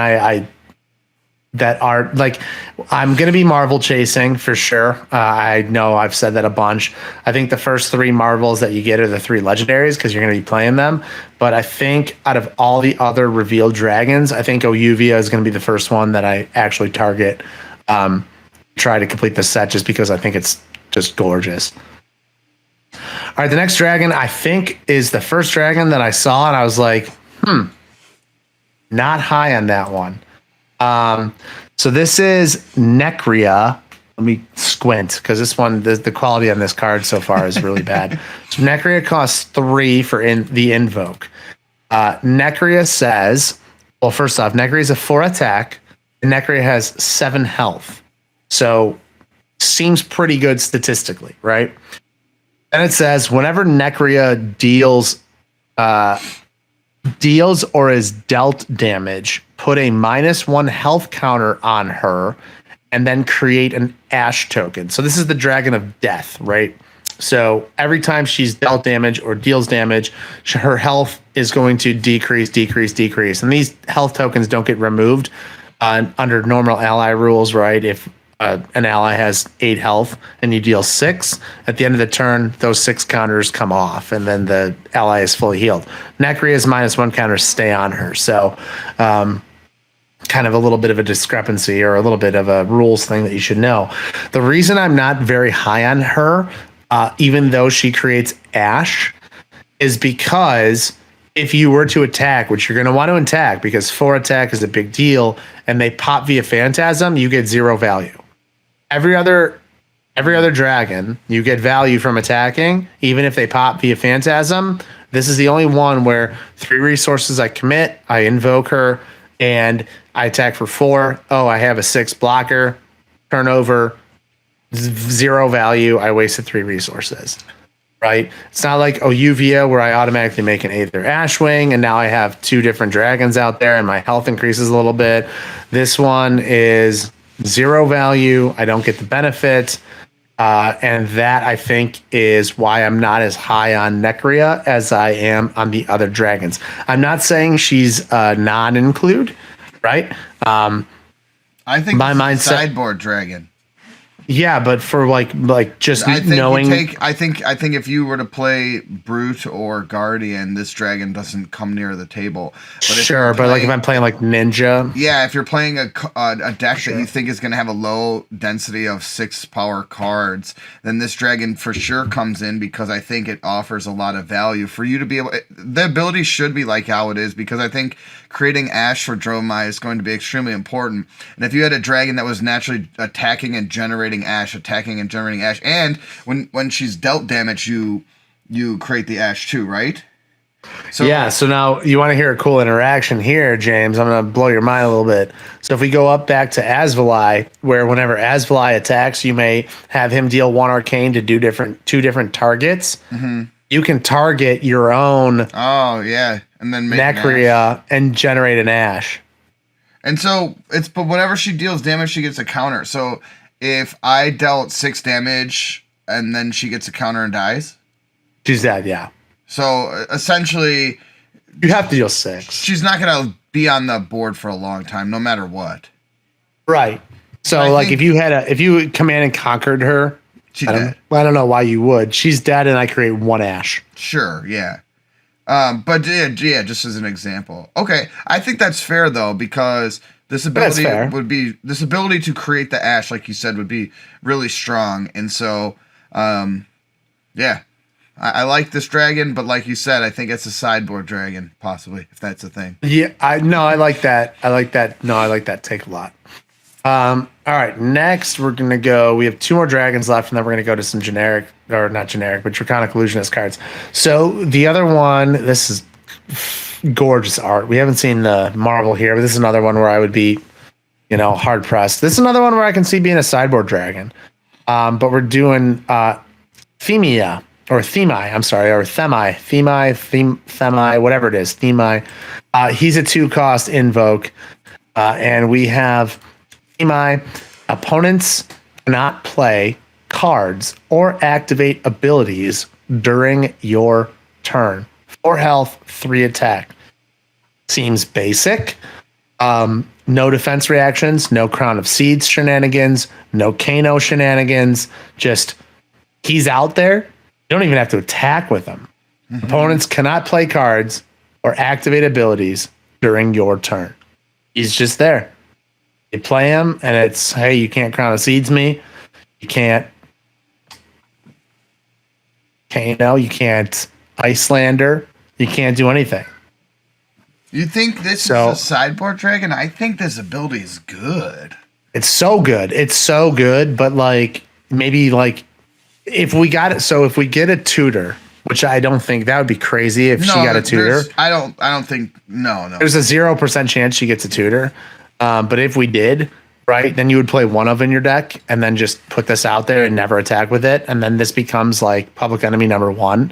I'm going to be Marvel chasing for sure. I know I've said that a bunch. I think the first 3 Marvels that you get are the 3 legendaries because you're going to be playing them. But I think out of all the other revealed dragons, I think Ouvia is going to be the first one that I actually target, try to complete the set just because I think it's just gorgeous. All right, the next dragon I think is the first dragon that I saw, and I was like, not high on that one. So this is Necria. Let me squint because this one, the quality on this card so far is really bad. So Necria costs 3 for the Invoke. Necria says, well, first off, Necria is a 4 attack, and Necria has 7 health. So seems pretty good statistically, right? And it says, whenever Necria deals or is dealt damage, put a -1 health counter on her, and then create an Ash token. So this is the Dragon of Death, right? So every time she's dealt damage or deals damage, her health is going to decrease. And these health tokens don't get removed under normal ally rules, right? If an ally has 8 health and you deal 6, at the end of the turn, those 6 counters come off, and then the ally is fully healed. Necria's -1 counters stay on her. So kind of a little bit of a discrepancy or a little bit of a rules thing that you should know. The reason I'm not very high on her, even though she creates Ash, is because if you were to attack, which you're going to want to attack because 4 attack is a big deal, and they pop via Phantasm, you get 0 value. Every other dragon, you get value from attacking, even if they pop via Phantasm. This is the only one where 3 resources I commit, I invoke her, and I attack for 4. Oh, I have a 6 blocker, turnover, 0 value. I wasted 3 resources, right? It's not like Ouvia where I automatically make an Aether Ashwing, and now I have 2 different dragons out there, and my health increases a little bit. This one is 0 value. I don't get the benefit. And that, I think, is why I'm not as high on Necria as I am on the other dragons. I'm not saying she's a non-include, right? I think my mindset, sideboard dragon. Yeah, but for just I think knowing, I think if you were to play Brute or Guardian, this dragon doesn't come near the table. But sure, but if I'm playing Ninja, yeah, if you're playing a deck that you think is going to have a low density of 6 power cards, then this dragon for sure comes in because I think it offers a lot of value for you to be able. The ability should be like how it is because I think creating Ash for Dromai is going to be extremely important. And if you had a dragon that was naturally attacking and generating Ash, and when she's dealt damage, you create the Ash too, right? So yeah. So now you want to hear a cool interaction here, James. I'm going to blow your mind a little bit. So if we go up back to Asvali, where whenever Asvali attacks, you may have him deal 1 arcane to do 2 different targets. Mm-hmm. You can target your own. Oh yeah, and then make Necria and generate an Ash. And so but whenever she deals damage, she gets a counter. So if I dealt 6 damage and then she gets a counter and dies, she's dead. Yeah. So essentially, You have to deal 6. she's not gonna be on the board for a long time, no matter what. Right. So like if you command and conquered her, She's I dead. don't know why you would. She's dead, and I create 1 ash. Sure, yeah. But yeah, just as an example. Okay, I think that's fair though, because this ability to create the ash, like you said, would be really strong. And so, yeah, I like this dragon, but like you said, I think it's a sideboard dragon, possibly, if that's a thing. Yeah, I like that. I like that. No, I like that take a lot. All right, next we're gonna go. We have 2 more dragons left, and then we're gonna go to some generic, or not generic, but Draconic Illusionist cards. So the other one, this is gorgeous art. We haven't seen the Marvel here, but this is another one where I would be, hard pressed. This is another one where I can see being a sideboard dragon. But we're doing Themia or Themai. I'm sorry, or Themai, whatever it is. Themai. He's a 2-cost invoke, and we have. My opponents cannot play cards or activate abilities during your turn. 4 health, 3 attack. Seems basic. No defense reactions, no Crown of Seeds shenanigans, no Kano shenanigans. Just he's out there. You don't even have to attack with him. Mm-hmm. Opponents cannot play cards or activate abilities during your turn. He's just there. You play him, and it's, hey, you can't Crown of Seeds me. You can't you can't Icelander. You can't do anything. You think this is a sideboard dragon? I think this ability is good. It's so good. It's so good, but maybe if we got it, so if we get a tutor, which I don't think that would be crazy if she got a tutor. I don't think no. There's a 0% chance she gets a tutor. But if we did, right, then you would play one of in your deck and then just put this out there and never attack with it. And then this becomes like public enemy number 1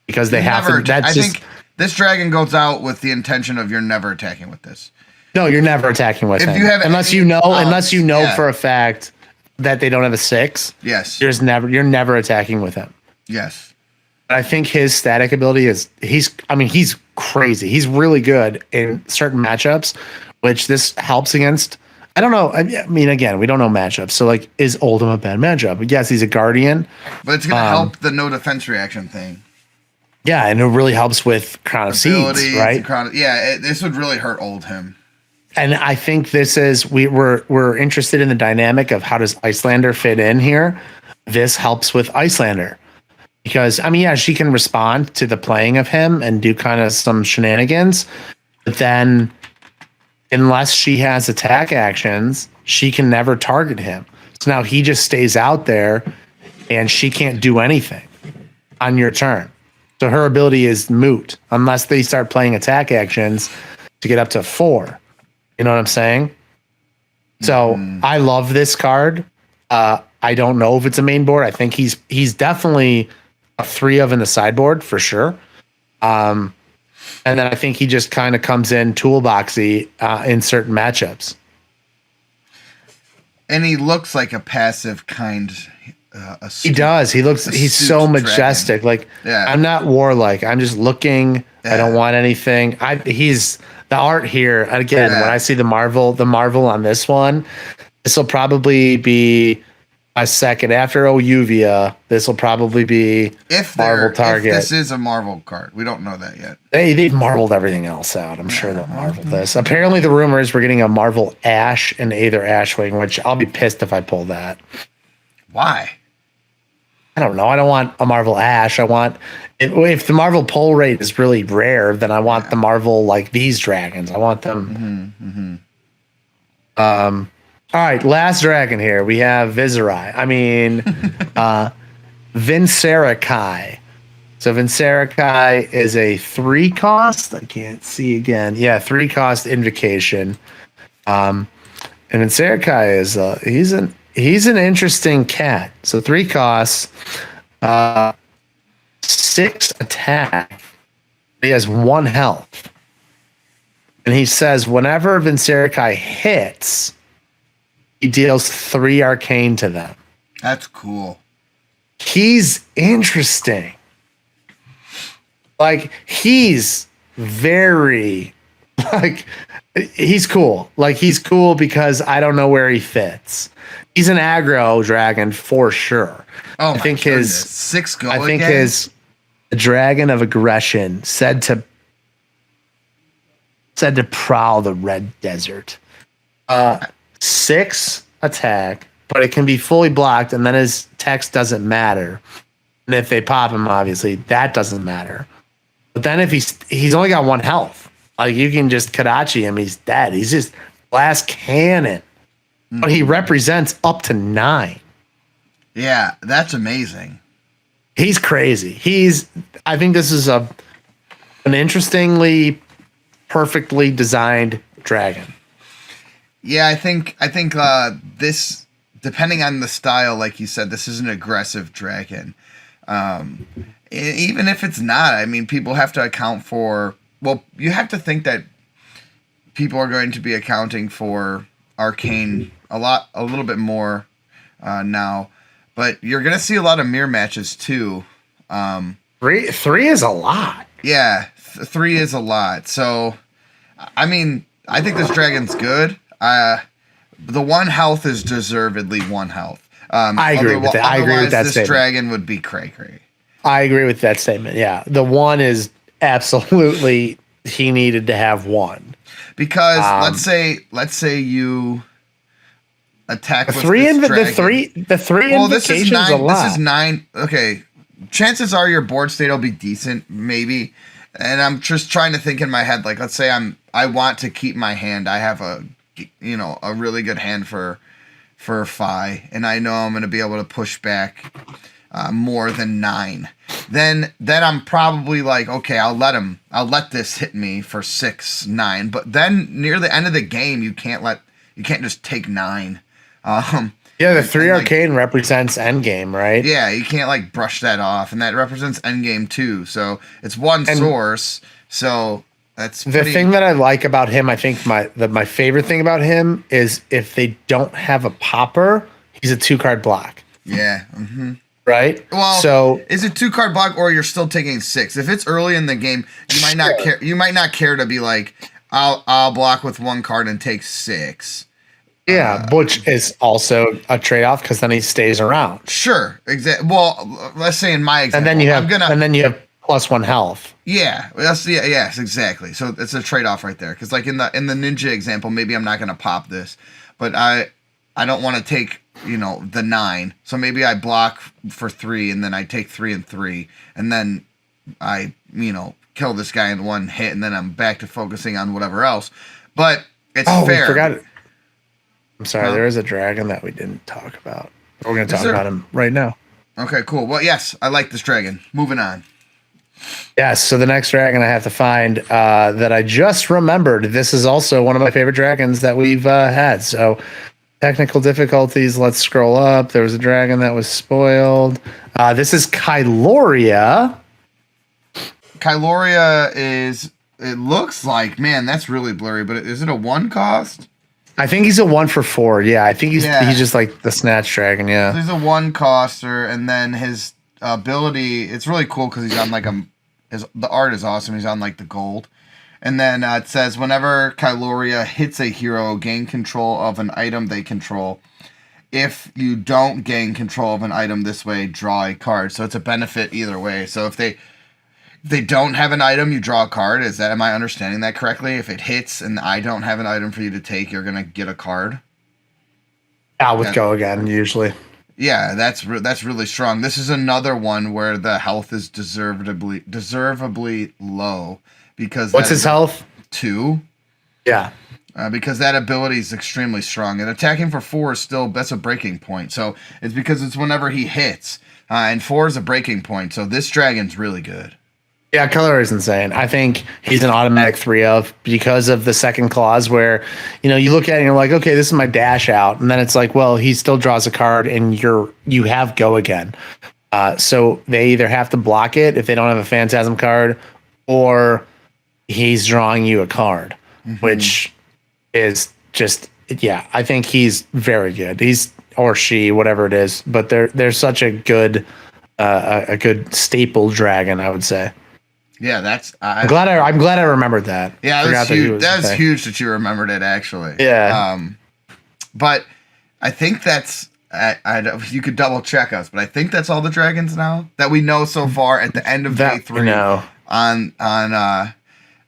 because they have to. I think this dragon goes out with the intention of you're never attacking with this. No, you're never attacking with him. Unless you know for a fact that they don't have a 6. Yes. You're never attacking with him. Yes. I think his static ability he's crazy. He's really good in certain matchups, which this helps against. I don't know. I mean, again, we don't know matchups. So, is Oldhim a bad matchup? Yes, he's a guardian. But it's going to help the no defense reaction thing. Yeah, and it really helps with Crown of Seeds, right? This would really hurt Oldhim. And I think this is, we're interested in the dynamic of how does Icelander fit in here. This helps with Icelander. Because, she can respond to the playing of him and do kind of some shenanigans. But then, unless she has attack actions, she can never target him. So now he just stays out there and she can't do anything on your turn. So her ability is moot unless they start playing attack actions to get up to 4. You know what I'm saying? So I love this card. I don't know if it's a main board. I think he's definitely a 3 of in the sideboard for sure. And then I think he just kind of comes in toolboxy in certain matchups. And he looks like a passive kind. He does. He's so majestic. Dragon. I'm not warlike. I'm just looking. Yeah. I don't want anything. He's the art here. Again, when I see the Marvel on this one, this will probably be a second after Oyuvia. This will probably be Marvel target. If this is a Marvel card, we don't know that yet. They've marveled everything else out. I'm sure they'll marvel this. Apparently, the rumor is we're getting a Marvel Ash and Aether Ashwing, which I'll be pissed if I pull that. Why? I don't know. I don't want a Marvel Ash. I want if the Marvel pull rate is really rare, then I want the Marvel these dragons. I want them. All right, last dragon here. We have Viserai. Vinserakai. So Vinserakai is a 3-cost. I can't see again. Yeah, 3-cost invocation. And Vinserakai is he's an interesting cat. So 3 costs, 6 attack. He has 1 health. And he says whenever Vinserakai hits, he deals 3 arcane to them. That's cool. He's interesting. Like he's very like he's cool. Like he's cool because I don't know where he fits. He's an aggro dragon for sure. Oh I my think goodness. his 6 go I think again? his dragon of aggression said to prowl the red desert. 6 attack, but it can be fully blocked, and then his text doesn't matter. And if they pop him, obviously that doesn't matter. But then if he's only got 1 health, like you can just Kadachi him, he's dead. He's just glass cannon. But he represents up to 9. Yeah, that's amazing. He's crazy. I think this is an interestingly, perfectly designed dragon. Yeah, I think this, depending on the style, like you said, this is an aggressive dragon. Even if it's not, I mean, people have to account for. Well, you have to think that people are going to be accounting for arcane a little bit more now, but you're gonna see a lot of mirror matches too. 3 is a lot. Yeah, 3 is a lot. So, I mean, I think this dragon's good. The 1 health is deservedly 1 health. I agree with that. I agree with that this statement. dragon would be cray-cray. I agree with that statement. Yeah, the 1 is absolutely he needed to have 1 because let's say you attack with the dragon. the three invocations a lot. This is 9. Okay, chances are your board state will be decent, maybe. And I'm just trying to think in my head, like, let's say I want to keep my hand. I have a really good hand for Phi, and I know I'm going to be able to push back more than 9. Then I'm probably like, okay, I'll let this hit me for 6, 9. But then near the end of the game, you can't just take 9. Yeah, the 3 arcane represents endgame, right? Yeah, you can't like brush that off, and that represents endgame too. So it's 1 source. So that's the thing that I like about him. I think my favorite thing about him is if they don't have a popper, he's a 2-card block. Yeah. Mm-hmm. Right. Well, so is it 2-card block, or you're still taking 6? If it's early in the game, you might not care. You might not care to be like, I'll block with 1 card and take 6. Yeah, which is also a trade-off because then he stays around. Sure, exactly. Well, let's say in my example, and then you have +1 health. Yeah, yes, exactly. So it's a trade-off right there. Because like in the ninja example, maybe I'm not gonna pop this, but I don't want to take the 9. So maybe I block for 3, and then I take 3 and 3, and then I kill this guy in 1 hit, and then I'm back to focusing on whatever else. But it's fair. We forgot it. I'm sorry, there is a dragon that we didn't talk about. We're going to talk about him right now. Okay, cool. Well, yes, I like this dragon. Moving on. Yes, so the next dragon I have to find that I just remembered. This is also one of my favorite dragons that we've had. So technical difficulties, let's scroll up. There was a dragon that was spoiled. This is Kylorea. Kylorea it looks like, man, that's really blurry, but is it a 1 cost? I think he's a 1 for 4. Yeah, I think he's just like the Snatch Dragon. Yeah, he's a 1 coster, and then his ability. It's really cool because he's on like the art is awesome. He's on like the gold, and then it says whenever Kylorea hits a hero, gain control of an item they control. If you don't gain control of an item this way, draw a card. So it's a benefit either way. So if they don't have an item, you draw a card. Am I understanding that correctly? If it hits and I don't have an item for you to take, you're gonna get a card. Out with go again usually. Yeah, that's really strong. This is another one where the health is deservedly low because what's his health? 2. Yeah. Because that ability is extremely strong, and attacking for 4 is that's a breaking point. So it's because it's whenever he hits, and 4 is a breaking point. So this dragon's really good. Yeah, color is insane. I think he's an automatic 3 of because of the second clause where, you look at it and you're like, okay, this is my dash out. And then it's like, well, he still draws a card and you have go again. So they either have to block it if they don't have a phantasm card, or he's drawing you a card, which is just, I think he's very good. He's, or she, whatever it is, but they're such a good staple dragon, I would say. Yeah, that's I'm glad I remembered that. Yeah, that's huge. That's huge that you remembered it actually. Yeah. But I think that's you could double check us, but I think that's all the dragons now that we know so far at the end of day 3 on the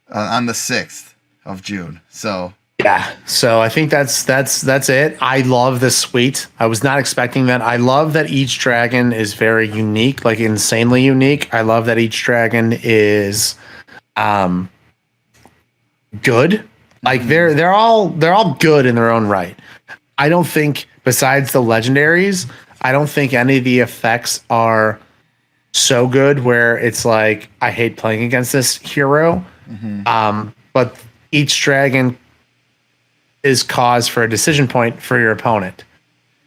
6th of June. So yeah, so I think that's it. I love this suite. I was not expecting that. I love that each dragon is very unique, like insanely unique. I love that each dragon is good. Like they're all good in their own right. I don't think, besides the legendaries, I don't think any of the effects are so good where it's like I hate playing against this hero. But each dragon is cause for a decision point for your opponent,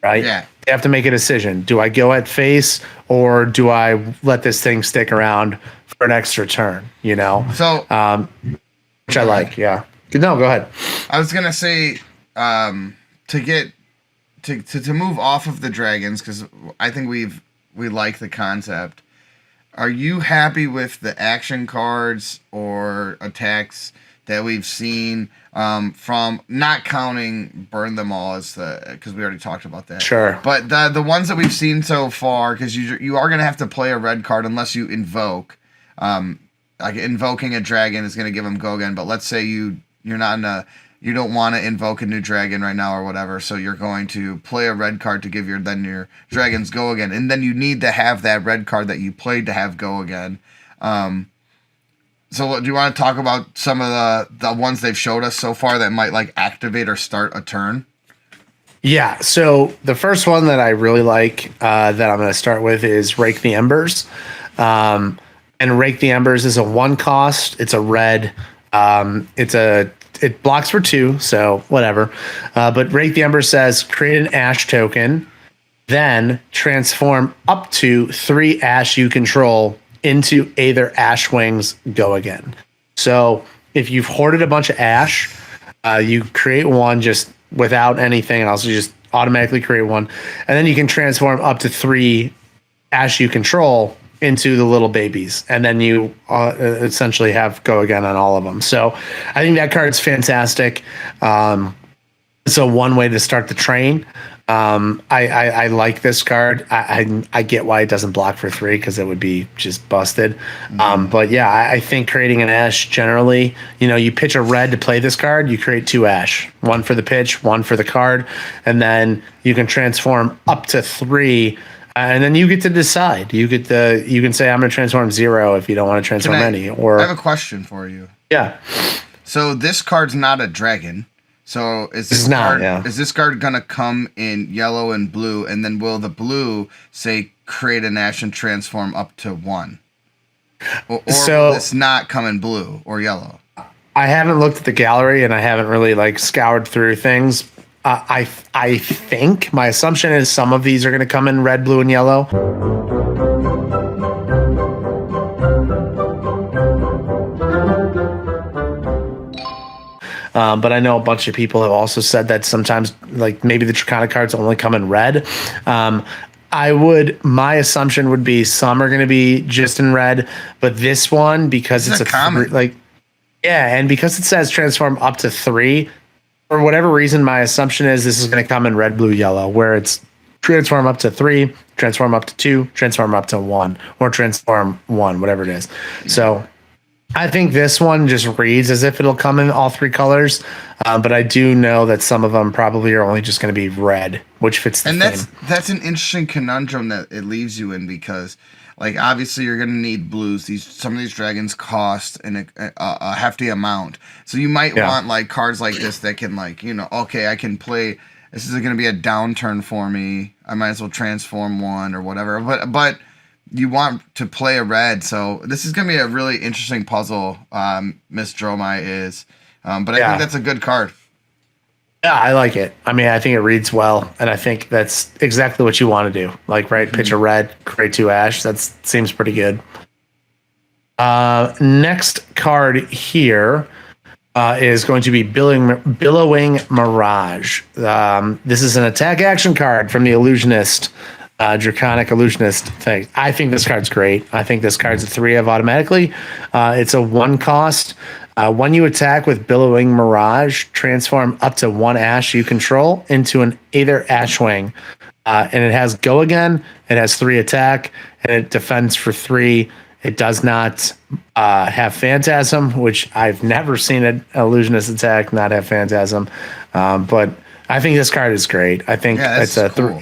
right? Yeah. You have to make a decision. Do I go at face or do I let this thing stick around for an extra turn? You know, so which I like. Yeah. No, go ahead. I was gonna say to get to move off of the dragons, because I think we like the concept. Are you happy with the action cards or attacks that we've seen from, not counting burn them all as because we already talked about that. Sure. But the ones that we've seen so far, because you are going to have to play a red card unless you invoke. Like invoking a dragon is going to give them go again. But let's say you're not you don't want to invoke a new dragon right now or whatever, so you're going to play a red card to give your dragons go again, and then you need to have that red card that you played to have go again. So do you want to talk about some of the ones they've showed us so far that might like activate or start a turn? Yeah, so the first one that I really like that I'm going to start with is Rake the Embers. And Rake the Embers is a 1 cost. It's a red. It blocks for 2, so whatever. But Rake the Embers says create an ash token, then transform up to 3 ash you control into Aether Ashwings, go again. So if you've hoarded a bunch of ash, you create 1 just without anything else. You just automatically create 1, and then you can transform up to 3 ash you control into the little babies, and then you essentially have go again on all of them. So I think that card's fantastic. So one way to start the train. I like this card. I get why it doesn't block for 3 because it would be just busted. But yeah, I think creating an ash generally, you pitch a red to play this card, you create 2 ash, 1 for the pitch, 1 for the card, and then you can transform up to 3. And then you get to decide. You can say I'm going to transform 0 if you don't want to transform any. Or I have a question for you. Yeah. So this card's not a dragon. So is this card gonna come in yellow and blue, and then will the blue say create an ash and transform up to 1? Or will this not come in blue or yellow? I haven't looked at the gallery and I haven't really scoured through things. I think my assumption is some of these are going to come in red, blue, and yellow. But I know a bunch of people have also said that sometimes, maybe the Draconic cards only come in red. My assumption would be some are going to be just in red, but this one, because it's a common, and because it says transform up to 3. For whatever reason, my assumption is this is going to come in red, blue, yellow, where it's transform up to 3, transform up to 2, transform up to 1, or transform 1, whatever it is. So I think this one just reads as if it'll come in all 3 colors, but I do know that some of them probably are only just going to be red, which fits the theme. And that's an interesting conundrum that it leaves you in, because obviously you're going to need blues. Some of these dragons cost a hefty amount. So you might want cards like this that can okay, I can play, this is going to be a downturn for me. I might as well transform 1 or whatever. But you want to play a red. So this is going to be a really interesting puzzle, Miss Dromai is. But I think that's a good card. Yeah, I like it. I mean, I think it reads well, and I think that's exactly what you want to do. Pitch a red, create 2 ash. That seems pretty good. Next card here is going to be Billowing Mirage. This is an attack action card from the Illusionist. Draconic Illusionist thing. I think this card's great. I think this card's a 3 of automatically. It's a 1 cost. When you attack with Billowing Mirage, transform up to 1 Ash you control into an Aether Ashwing. And it has Go Again. It has 3 attack, and it defends for 3. It does not have Phantasm, which I've never seen an Illusionist attack not have Phantasm. But I think this card is great. I think it's a cool.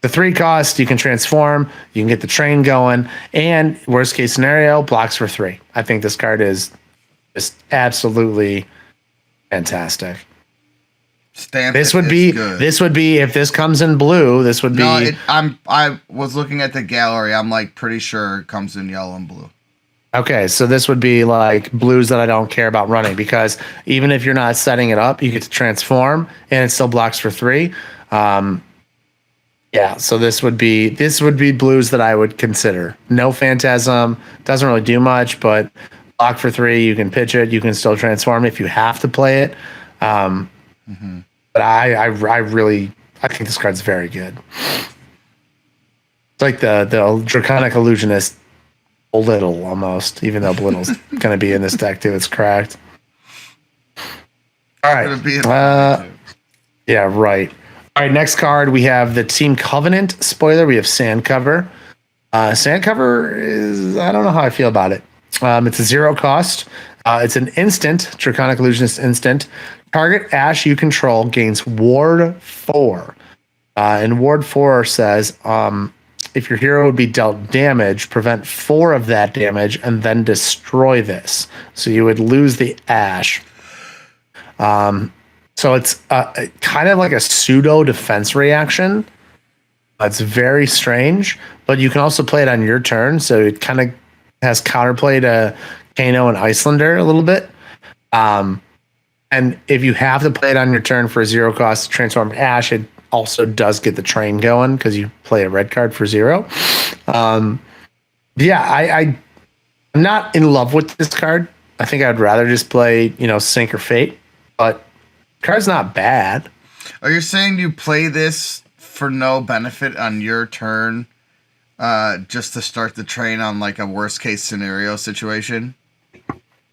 The 3 cost, you can transform, you can get the train going, and worst case scenario, blocks for 3. I think this card is just absolutely fantastic. This would be if this comes in blue. This would be. No, I was looking at the gallery. I'm like pretty sure it comes in yellow and blue. Okay, so this would be like blues that I don't care about running, because even if you're not setting it up, you get to transform and it still blocks for 3. Yeah, so this would be blues that I would consider. No Phantasm, doesn't really do much, but block for 3, you can pitch it, you can still transform if you have to play it. But I think this card's very good. It's like the Draconic Illusionist Belittle almost, even though Belittle's gonna be in this deck too. It's cracked. All right. Yeah, right. All right, next card, we have the Team Covenant spoiler. We have Sandcover. Sandcover is, I don't know how I feel about it. It's a 0 cost. It's an instant, Draconic Illusionist instant. Target Ash you control gains Ward 4. And Ward 4 says, if your hero would be dealt damage, prevent 4 of that damage and then destroy this. So you would lose the Ash. So it's kind of like a pseudo defense reaction. It's very strange, but you can also play it on your turn. So it kind of has counterplay to Kano and Icelander a little bit. And if you have to play it on your turn for a 0 cost transform Ash, it also does get the train going because you play a red card for 0. I'm not in love with this card. I think I'd rather just play, Sink or Fate, but the card's not bad. Are you saying you play this for no benefit on your turn, just to start the train on like a worst case scenario situation?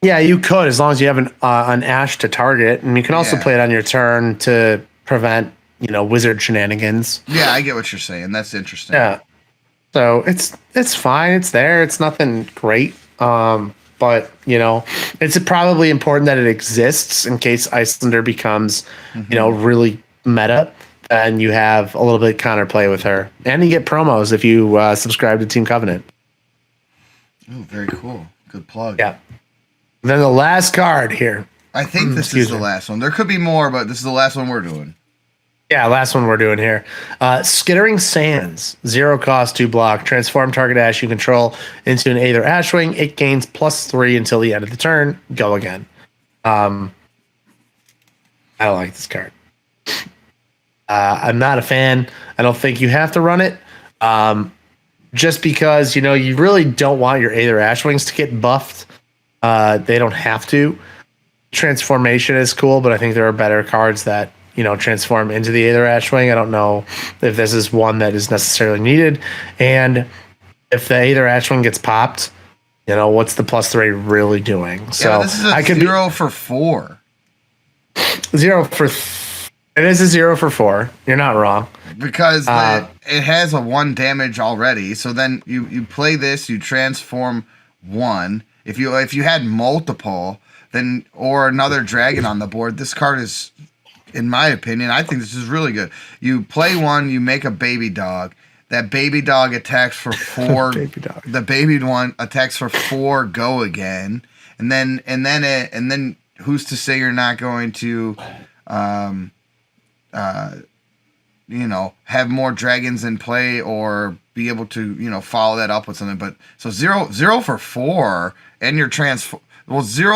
Yeah, you could, as long as you have an Ash to target, and you can also play it on your turn to prevent, wizard shenanigans. Yeah, I get what you're saying. That's interesting. Yeah, so it's fine. It's there. It's nothing great. But it's probably important that it exists in case Icelander becomes, really meta, and you have a little bit of counterplay with her, and you get promos if you subscribe to Team Covenant. Oh, very cool. Good plug. Yeah. Then the last card here. I think this is the last one. There could be more, but this is the last one we're doing. Yeah, last one we're doing here. Skittering Sands, 0 cost, 2 block. Transform target Ash you control into an Aether Ashwing. It gains +3 until the end of the turn. Go again. I don't like this card. I'm not a fan. I don't think you have to run it. Just because, you really don't want your Aether Ashwings to get buffed. They don't have to. Transformation is cool, but I think there are better cards that, transform into the Aether Ashwing. I don't know if this is one that is necessarily needed. And if the Aether Ashwing gets popped, what's the +3 really doing? So this is a 0 for 4. 0 for... It is a 0 for 4. You're not wrong. Because it has a 1 damage already. So then you play this, you transform 1. If you had multiple, then or another dragon on the board, this card is, in my opinion, I think this is really good. You play 1, you make a baby dog. That baby dog attacks for 4. Baby dog. The baby one attacks for 4. Go again, and then who's to say you're not going to, have more dragons in play or be able to, follow that up with something. But so 0 for 4, and you're 0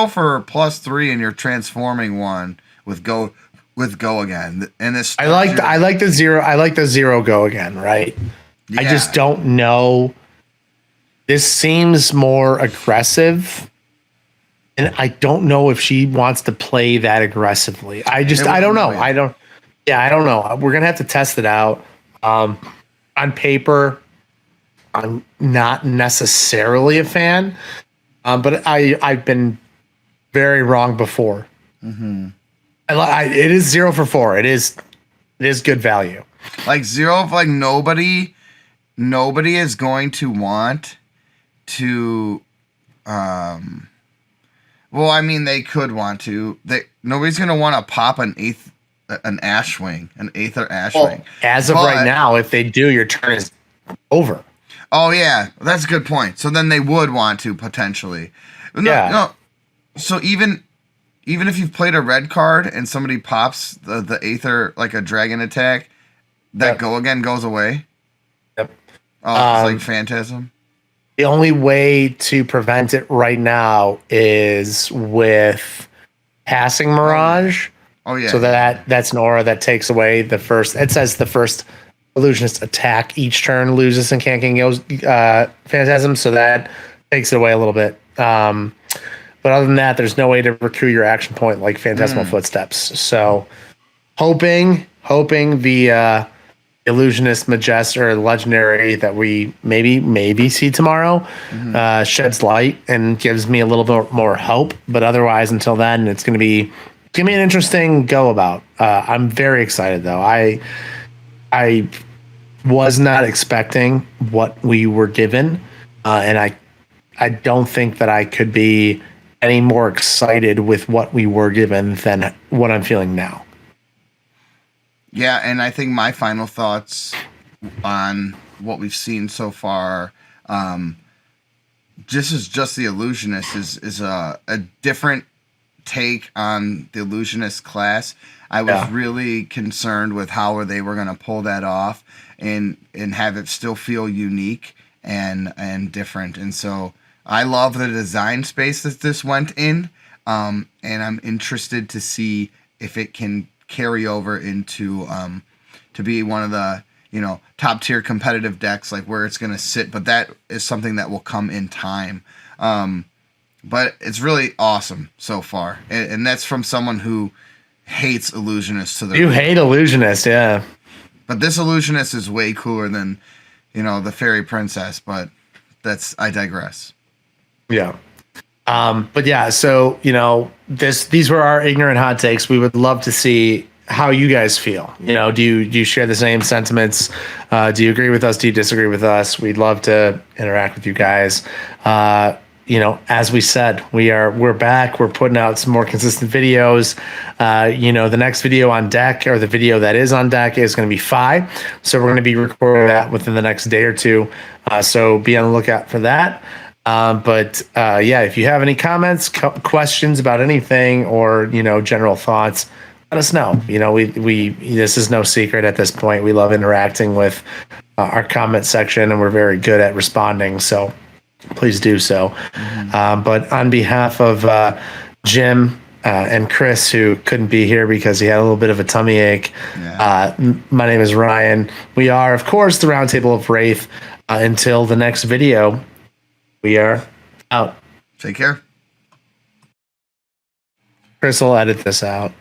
for +3, and you're transforming 1 with go again. And this I like the 0. I like the 0 go again. Right. Yeah. I just don't know. This seems more aggressive, and I don't know if she wants to play that aggressively. I don't know. I don't know. We're gonna have to test it out. on paper, I'm not necessarily a fan, but I've been very wrong before. Mm-hmm. It is 0 for 4. It is good value. Like 0, like nobody is going to want to. Well, I mean, they could want to. Nobody's gonna want to pop an Ashwing, an Aether Ashwing. Well, as of right now, if they do, your turn is over. Oh yeah, that's a good point. So then they would want to potentially. No. So even if you've played a red card and somebody pops the Aether, like a dragon attack, that go again goes away. Yep. Oh, it's like Phantasm. The only way to prevent it right now is with passing Mirage. Oh yeah. So that's an aura that takes away the first. It says the first illusionist attack each turn loses and can't get Phantasm. So that takes it away a little bit. But other than that, there's no way to recruit your action point like Phantasmal Footsteps. So hoping the Illusionist Majest or Legendary that we maybe see tomorrow sheds light and gives me a little bit more hope. But otherwise, until then, it's gonna be an interesting go about. I'm very excited though. I was not expecting what we were given, and I don't think that I could be any more excited with what we were given than what I'm feeling now. Yeah, and I think my final thoughts on what we've seen so far, just the Illusionist is a different take on the Illusionist class. I was really concerned with how they were going to pull that off and have it still feel unique and different. And so I love the design space that this went in, and I'm interested to see if it can carry over into to be one of the top tier competitive decks, like where it's going to sit. But that is something that will come in time. But it's really awesome so far, and that's from someone who hates Illusionists to the You hate Illusionist, yeah. But this Illusionist is way cooler than the Fairy Princess. But I digress. Yeah. But yeah, so these were our ignorant hot takes. We would love to see how you guys feel. Do you share the same sentiments? Do you agree with us? Do you disagree with us? We'd love to interact with you guys. As we said, we're back. We're putting out some more consistent videos. The next video on deck, or the video that is on deck, is going to be Fi. So we're going to be recording that within the next day or two. So be on the lookout for that. But if you have any comments, questions about anything, or general thoughts, let us know. We this is no secret at this point. We love interacting with our comment section, and we're very good at responding. So please do so. But on behalf of Jim and Chris, who couldn't be here because he had a little bit of a tummy ache, my name is Ryan. We are, of course, the Roundtable of Wraith. Until the next video, we are out. Take care. Chris will edit this out.